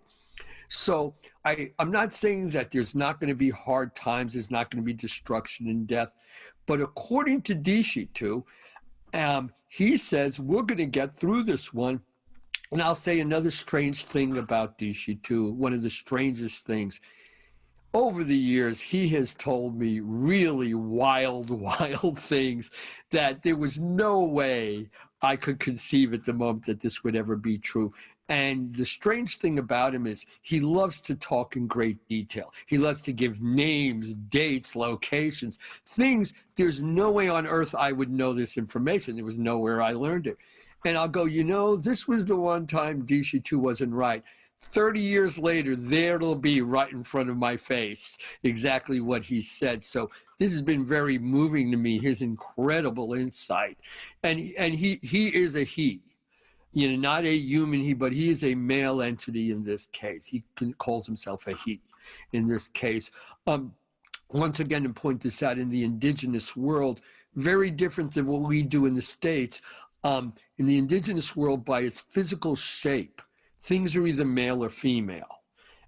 So I'm not saying that there's not going to be hard times. There's not going to be destruction and death. But according to Desheto, he says we're going to get through this one. And I'll say another strange thing about Desheto, one of the strangest things. Over the years, he has told me really wild, wild things that there was no way I could conceive at the moment that this would ever be true. And the strange thing about him is he loves to talk in great detail. He loves to give names, dates, locations, things. There's no way on earth I would know this information. There was nowhere I learned it. And I'll go, this was the one time Desheto wasn't right. 30 years later, there it'll be right in front of my face, exactly what he said. So this has been very moving to me, his incredible insight. And he is a he. Not a human he, but he is a male entity in this case. He calls himself a he in this case. Once again, to point this out, in the indigenous world, very different than what we do in the States. In the indigenous world, by its physical shape, things are either male or female.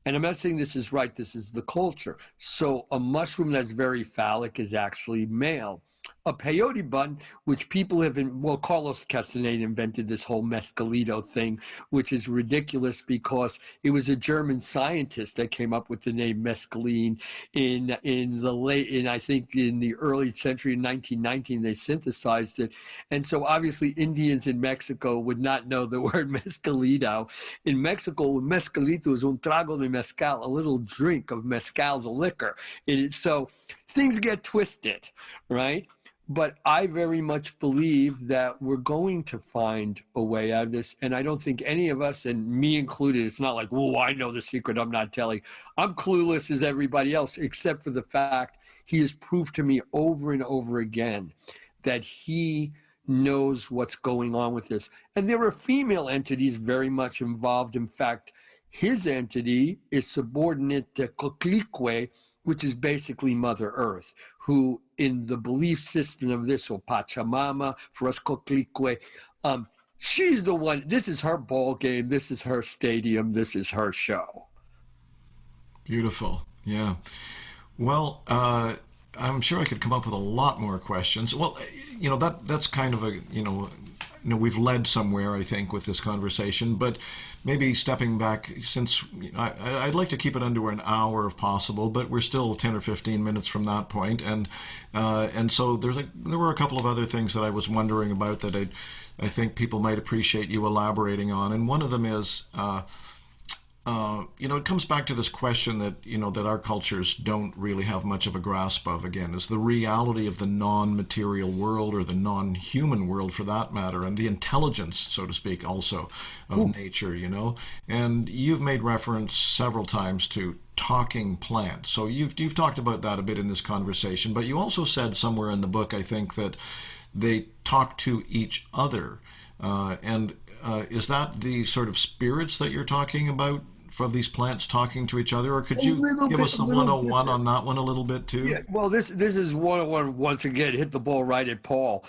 And I'm not saying this is right, this is the culture. So a mushroom that's very phallic is actually male. A peyote bun, which people have Carlos Castaneda invented this whole mescalito thing, which is ridiculous because it was a German scientist that came up with the name mescaline I think in the early century, in 1919, they synthesized it. And so obviously Indians in Mexico would not know the word mescalito. In Mexico, mescalito is un trago de mezcal, a little drink of mezcal, the liquor. So things get twisted, right? But I very much believe that we're going to find a way out of this. And I don't think any of us, and me included, it's not like, I know the secret, I'm not telling. I'm clueless as everybody else, except for the fact he has proved to me over and over again that he knows what's going on with this. And there are female entities very much involved. In fact, his entity is subordinate to Coquelicue, which is basically Mother Earth, who in the belief system of this, or Pachamama, for us Coquelicue, she's the one, this is her ball game, this is her stadium, this is her show. Beautiful, yeah. Well, I'm sure I could come up with a lot more questions. Well, that's kind of we've led somewhere, I think, with this conversation, but maybe stepping back, since I'd like to keep it under an hour if possible, but we're still 10 or 15 minutes from that point, and so there were a couple of other things that I was wondering about that I think people might appreciate you elaborating on, and one of them is it comes back to this question that our cultures don't really have much of a grasp of, again, is the reality of the non-material world, or the non-human world for that matter, and the intelligence, so to speak, also of nature. And you've made reference several times to talking plants. So you've talked about that a bit in this conversation, but you also said somewhere in the book, I think, that they talk to each other. And is that the sort of spirits that you're talking about from these plants talking to each other? Or could you give us the 101 on that one a little bit too? Yeah, well, this is 101 once again, hit the ball right at Paul.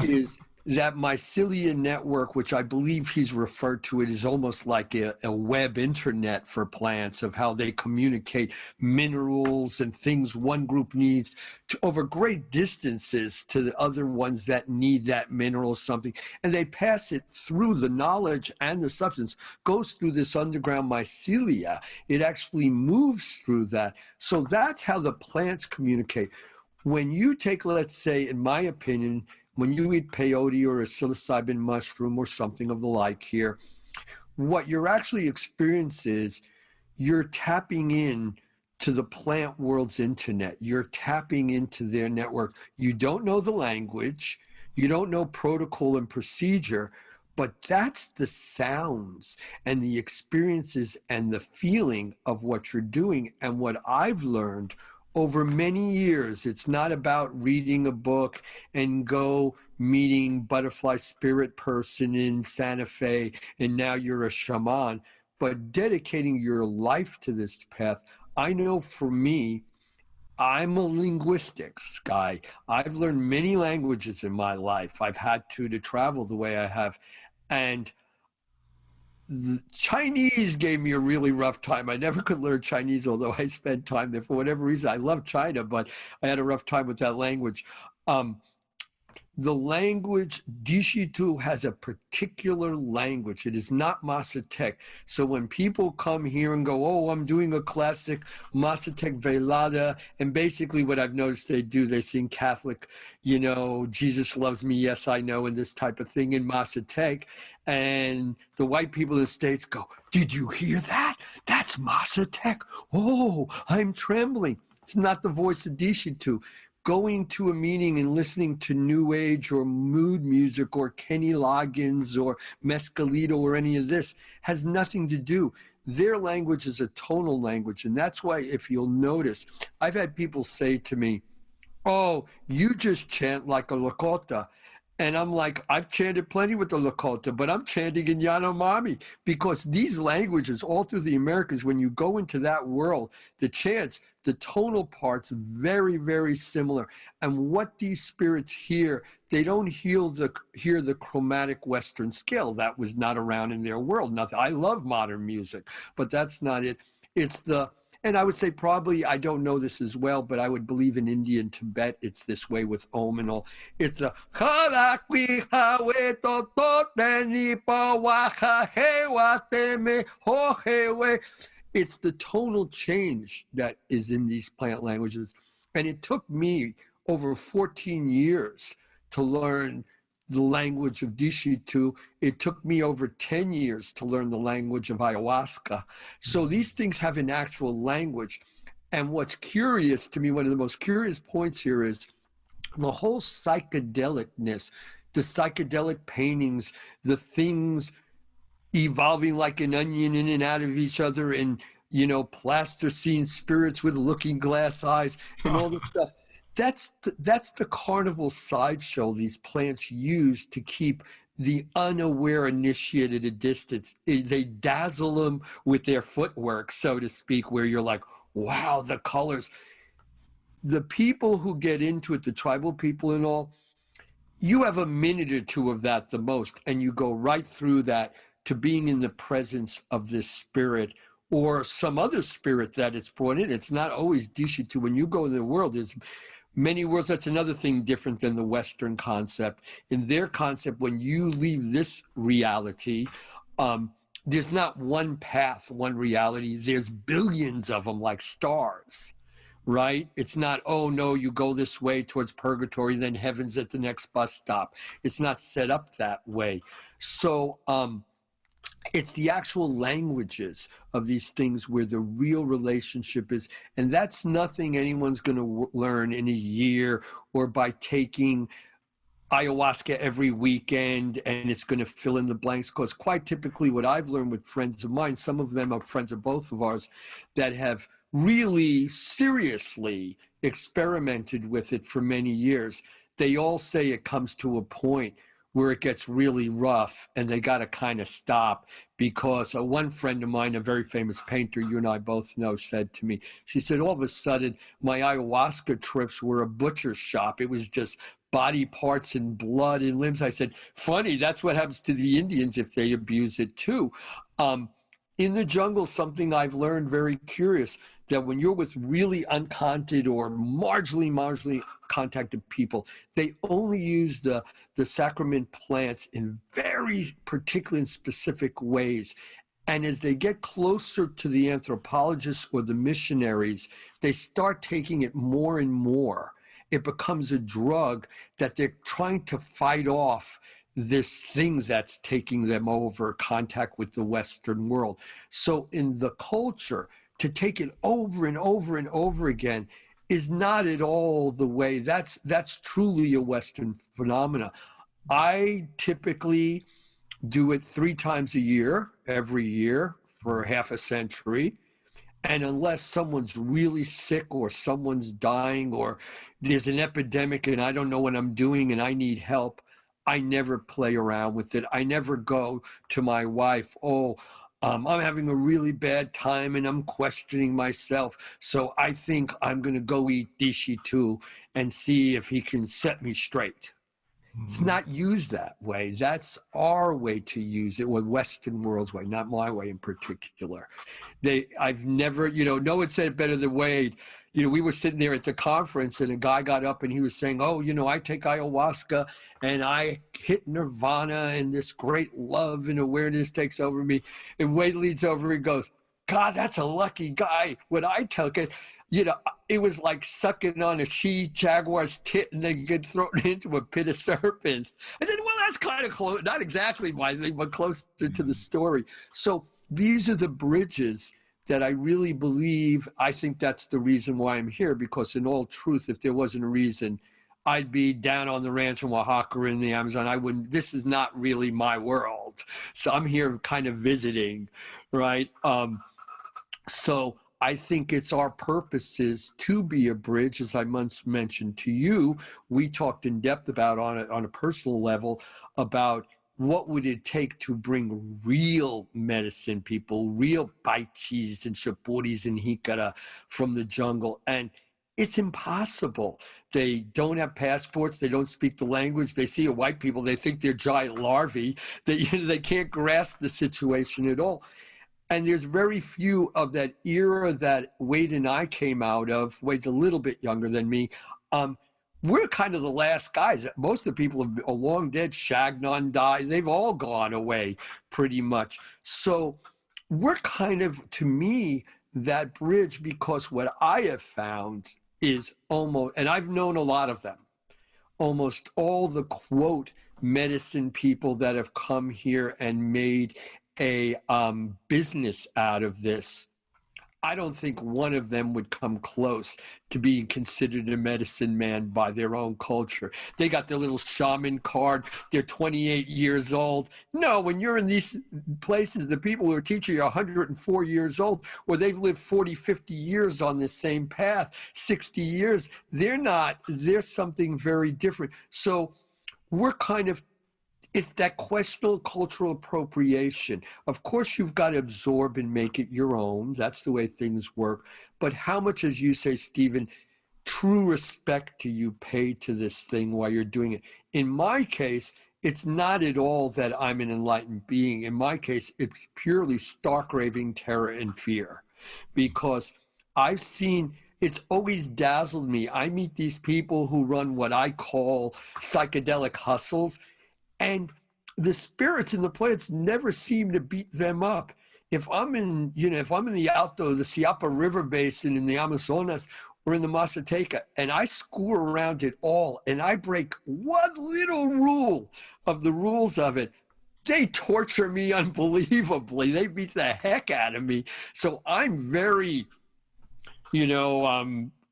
Is that mycelia network, which I believe he's referred to it, is almost like a web internet for plants, of how they communicate minerals and things one group needs over great distances to the other ones that need that mineral or something. And they pass it through, the knowledge and the substance goes through this underground mycelia. It actually moves through that. So that's how the plants communicate. When you take, let's say, in my opinion, when you eat peyote or a psilocybin mushroom or something of the like here, what you're actually experiencing is you're tapping in to the plant world's internet. You're tapping into their network. You don't know the language. You don't know protocol and procedure, but that's the sounds and the experiences and the feeling of what you're doing. And what I've learned over many years, it's not about reading a book and go meeting butterfly spirit person in Santa Fe and now you're a shaman, but dedicating your life to this path. I know for me, I'm a linguistics guy. I've learned many languages in my life. I've had to travel the way I have. And the Chinese gave me a really rough time. I never could learn Chinese, although I spent time there for whatever reason. I love China, but I had a rough time with that language. The language, Desheto has a particular language. It is not Mazatec. So when people come here and go, oh, I'm doing a classic Mazatec velada, and basically what I've noticed they do, they sing Catholic, Jesus loves me, yes, I know, and this type of thing in Mazatec. And the white people in the States go, did you hear that? That's Mazatec. Oh, I'm trembling. It's not the voice of Desheto. Going to a meeting and listening to New Age or mood music or Kenny Loggins or Mescalito or any of this has nothing to do. Their language is a tonal language. And that's why, if you'll notice, I've had people say to me, oh, you just chant like a Lakota. And I'm like, I've chanted plenty with the Lakota, but I'm chanting in Yanomami, because these languages all through the Americas, when you go into that world, the chants, the tonal parts, very, very similar. And what these spirits hear, they don't hear the chromatic Western scale. That was not around in their world. Nothing. I love modern music, but that's not it. It's and I would say probably, I don't know this as well, but I would believe in India and Tibet, it's this way with Om and all. It's the it's the tonal change that is in these plant languages. And it took me over 14 years to learn the language of Desheto. It took me over 10 years to learn the language of ayahuasca. So these things have an actual language. And what's curious to me, one of the most curious points here is the whole psychedelicness, the psychedelic paintings, the things evolving like an onion in and out of each other, and, plasticine spirits with looking glass eyes and all this stuff. That's the carnival sideshow these plants use to keep the unaware initiated at a distance. They dazzle them with their footwork, so to speak, where you're like, wow, the colors. The people who get into it, the tribal people and all, you have a minute or two of that the most, and you go right through that to being in the presence of this spirit or some other spirit that it's brought in. It's not always Desheto. When you go in the world, there's many worlds. That's another thing different than the Western concept. In their concept, when you leave this reality, there's not one path, one reality. There's billions of them, like stars, right? It's not, oh no, you go this way towards purgatory, then heaven's at the next bus stop. It's not set up that way. So It's the actual languages of these things where the real relationship is. And that's nothing anyone's going to learn in a year or by taking ayahuasca every weekend and it's going to fill in the blanks. Because quite typically what I've learned with friends of mine, some of them are friends of both of ours that have really seriously experimented with it for many years, they all say it comes to a point where it gets really rough and they got to kind of stop. Because one friend of mine, a very famous painter you and I both know, said to me, she said, all of a sudden my ayahuasca trips were a butcher's shop. It was just body parts and blood and limbs. I said, funny, that's what happens to the Indians if they abuse it too. In the jungle, something I've learned very curious, that when you're with really uncontacted or marginally contacted people, they only use the sacrament plants in very particular and specific ways. And as they get closer to the anthropologists or the missionaries, they start taking it more and more. It becomes a drug that they're trying to fight off this thing that's taking them over, contact with the Western world. So in the culture, to take it over and over and over again is not at all the way. That's truly a Western phenomena. I typically do it 3 times a year, every year for half a century. And unless someone's really sick or someone's dying or there's an epidemic and I don't know what I'm doing and I need help, I never play around with it. I never go to my wife, I'm having a really bad time and I'm questioning myself. So I think I'm going to go eat Desheto and see if he can set me straight. It's not used that way. That's our way to use it, or Western world's way, not my way in particular. I've never, no one said it better than Wade. We were sitting there at the conference and a guy got up and he was saying, I take ayahuasca and I hit nirvana and this great love and awareness takes over me. And Wade leads over and goes, God, that's a lucky guy. When I took it, it was like sucking on a she-jaguar's tit and then get thrown into a pit of serpents. I said, well, that's kind of close, not exactly my thing, but closer to the story. So these are the bridges that I really believe. I think that's the reason why I'm here, because in all truth, if there wasn't a reason, I'd be down on the ranch in Oaxaca or in the Amazon. This is not really my world. So I'm here kind of visiting, right? So I think it's our purposes to be a bridge. As I once mentioned to you, we talked in depth about on a personal level about what would it take to bring real medicine people, real Baichis and Shapuris and Hikara from the jungle. And it's impossible. They don't have passports. They don't speak the language. They see white people. They think they're giant larvae. They can't grasp the situation at all. And there's very few of that era that Wade and I came out of. Wade's a little bit younger than me. We're kind of the last guys. Most of the people are long dead. Shagnon died. They've all gone away pretty much. So we're kind of, to me, that bridge, because what I have found is almost, and I've known a lot of them, almost all the quote medicine people that have come here and made a business out of this, I don't think one of them would come close to being considered a medicine man by their own culture. They got their little shaman card. They're 28 years old. No, when you're in these places, the people who are teaching you are 104 years old, or they've lived 40, 50 years on this same path, 60 years. They're not. There's something very different. So we're kind of, it's that questionable cultural appropriation. Of course, you've got to absorb and make it your own. That's the way things work. But how much, as you say, Stephen, true respect do you pay to this thing while you're doing it? In my case, it's not at all that I'm an enlightened being. In my case, it's purely stark raving terror and fear, because I've seen, it's always dazzled me. I meet these people who run what I call psychedelic hustles, and the spirits and the plants never seem to beat them up. If I'm in, if I'm in the Alto, the Siapa River Basin in the Amazonas or in the Mazateca, and I score around it all, and I break one little rule of the rules of it, they torture me unbelievably. They beat the heck out of me. So I'm very,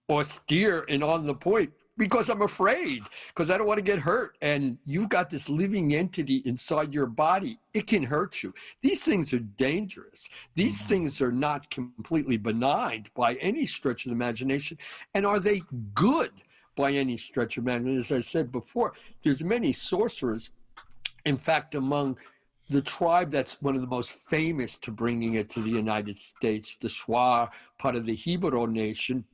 austere and on the point because I'm afraid, because I don't want to get hurt. And you've got this living entity inside your body. It can hurt you. These things are dangerous. These things are not completely benign by any stretch of the imagination. And are they good by any stretch of imagination? As I said before, there's many sorcerers. In fact, among the tribe that's one of the most famous to bringing it to the United States, the Shuar, part of the Hebrew nation,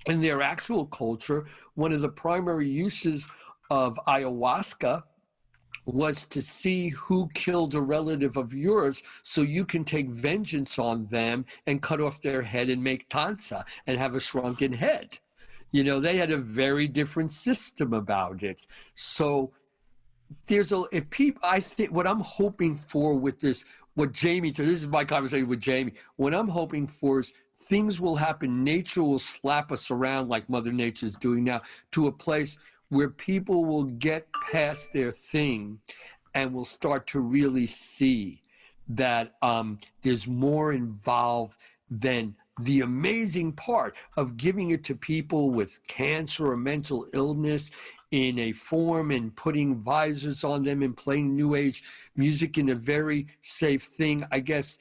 in their actual culture, one of the primary uses of ayahuasca was to see who killed a relative of yours so you can take vengeance on them and cut off their head and make tanza and have a shrunken head. They had a very different system about it. So I think what I'm hoping for with this, this is my conversation with Jamie. What I'm hoping for is things will happen. Nature will slap us around like Mother Nature is doing now, to a place where people will get past their thing and will start to really see that there's more involved than the amazing part of giving it to people with cancer or mental illness in a form and putting visors on them and playing new age music in a very safe thing. I guess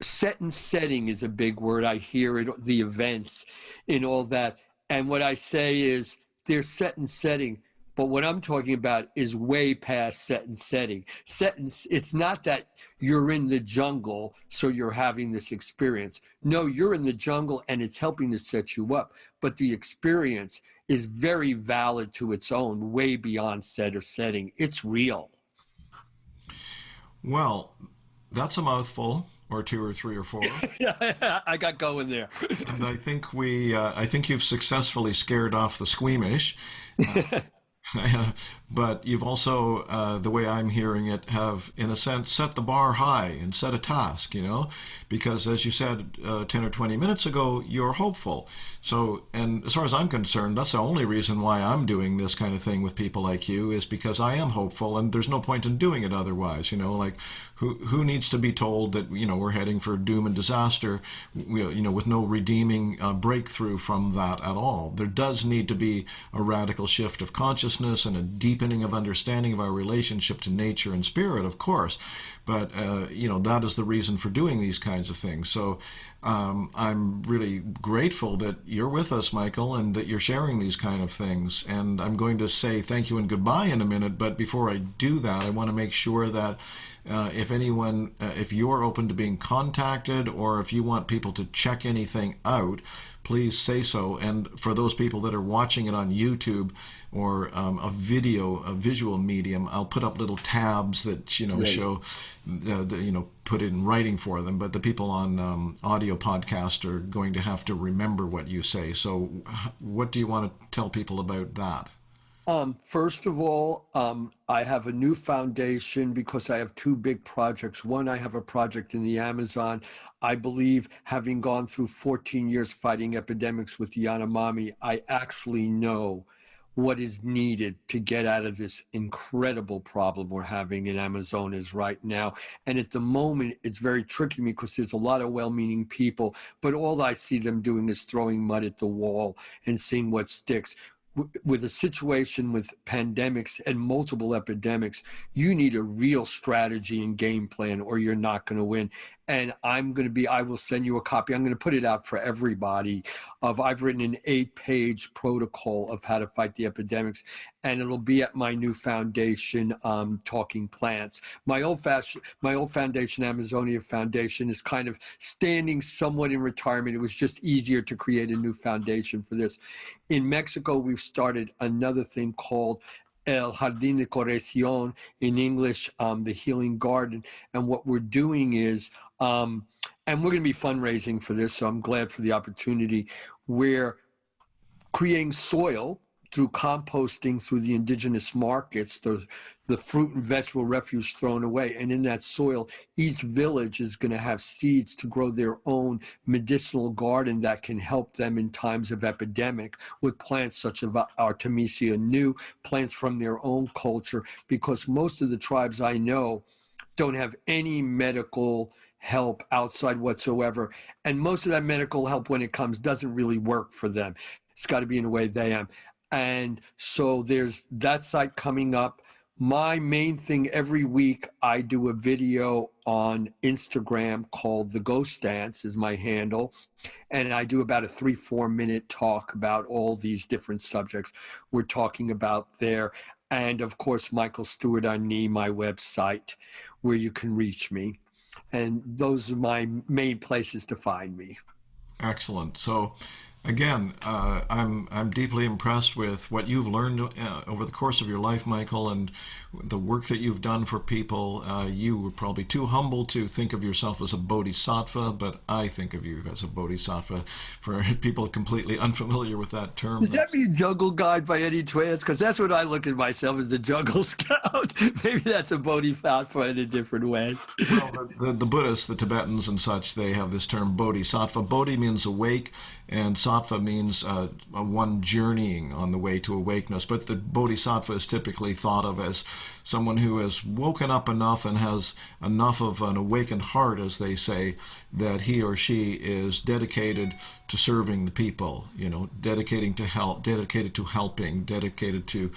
set and setting is a big word. I hear it, the events and all that. And what I say is they're set and setting, but what I'm talking about is way past set and setting. It's not that you're in the jungle, so you're having this experience. No, you're in the jungle and it's helping to set you up. But the experience is very valid to its own, way beyond set or setting. It's real. Well, that's a mouthful, or two or three or four. I got going there. And I think you've successfully scared off the squeamish. But you've also, the way I'm hearing it, have, in a sense, set the bar high and set a task, because as you said 10 or 20 minutes ago, you're hopeful. So, and as far as I'm concerned, that's the only reason why I'm doing this kind of thing with people like you, is because I am hopeful, and there's no point in doing it otherwise. Like who needs to be told that, we're heading for doom and disaster, with no redeeming breakthrough from that at all. There does need to be a radical shift of consciousness and a deepening of understanding of our relationship to nature and spirit, of course. But, that is the reason for doing these kinds of things. So I'm really grateful that you're with us, Michael, and that you're sharing these kind of things. And I'm going to say thank you and goodbye in a minute. But before I do that, I want to make sure that if you're open to being contacted, or if you want people to check anything out, please say so. And for those people that are watching it on YouTube or a visual medium, I'll put up little tabs that show, put it in writing for them. But the people on audio podcast are going to have to remember what you say. So, what do you want to tell people about that? First of all, I have a new foundation because I have two big projects. One, I have a project in the Amazon. I believe, having gone through 14 years fighting epidemics with the Yanomami, I actually know what is needed to get out of this incredible problem we're having in Amazonas right now. And at the moment, it's very tricky to me because there's a lot of well-meaning people, but all I see them doing is throwing mud at the wall and seeing what sticks. With a situation with pandemics and multiple epidemics, you need a real strategy and game plan, or you're not going to win. And I will send you a copy. I'm going to put it out for everybody. I've written an 8-page protocol of how to fight the epidemics, and it'll be at my new foundation, Talking Plants. My old foundation, Amazonia Foundation, is kind of standing somewhat in retirement. It was just easier to create a new foundation for this. In Mexico, we've started another thing called El Jardín de Corrección, in English, the Healing Garden. And what we're doing is, and we're going to be fundraising for this, so I'm glad for the opportunity. We're creating soil through composting through the indigenous markets, the fruit and vegetable refuse thrown away. And in that soil, each village is going to have seeds to grow their own medicinal garden that can help them in times of epidemic, with plants such as Artemisia new, plants from their own culture, because most of the tribes I know don't have any medical help outside whatsoever. And most of that medical help, when it comes, doesn't really work for them. It's got to be in a way they am. And so there's that site coming up. My main thing, every week I do a video on Instagram called The Ghost Dance is my handle. And I do about a 3-4 minute talk about all these different subjects we're talking about there. And of course, Michael Stuart Ani, my website, where you can reach me. And those are my main places to find me. Excellent. So, again, I'm deeply impressed with what you've learned over the course of your life, Michael, and the work that you've done for people. You were probably too humble to think of yourself as a bodhisattva, but I think of you as a bodhisattva. For people completely unfamiliar with that term, does that mean jungle guide by any chance? Because that's what I look at myself as, a jungle scout. Maybe that's a bodhisattva in a different way. Well, the Buddhists, the Tibetans and such, they have this term bodhisattva. Bodhi means awake, and sattva means one journeying on the way to awakeness. But the bodhisattva is typically thought of as someone who has woken up enough and has enough of an awakened heart, as they say, that he or she is dedicated to serving the people, dedicated to helping, dedicated to,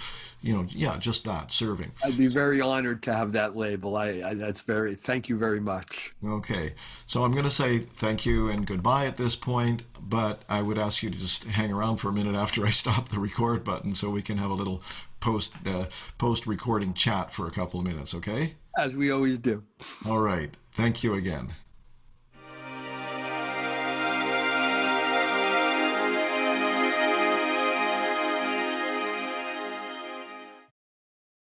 just that, serving. I'd be very honored to have that label. Thank you very much. Okay, so I'm going to say thank you and goodbye at this point, but I would ask you to just hang around for a minute after I stop the record button so we can have a little post-recording chat for a couple of minutes, okay? As we always do. All right, thank you again.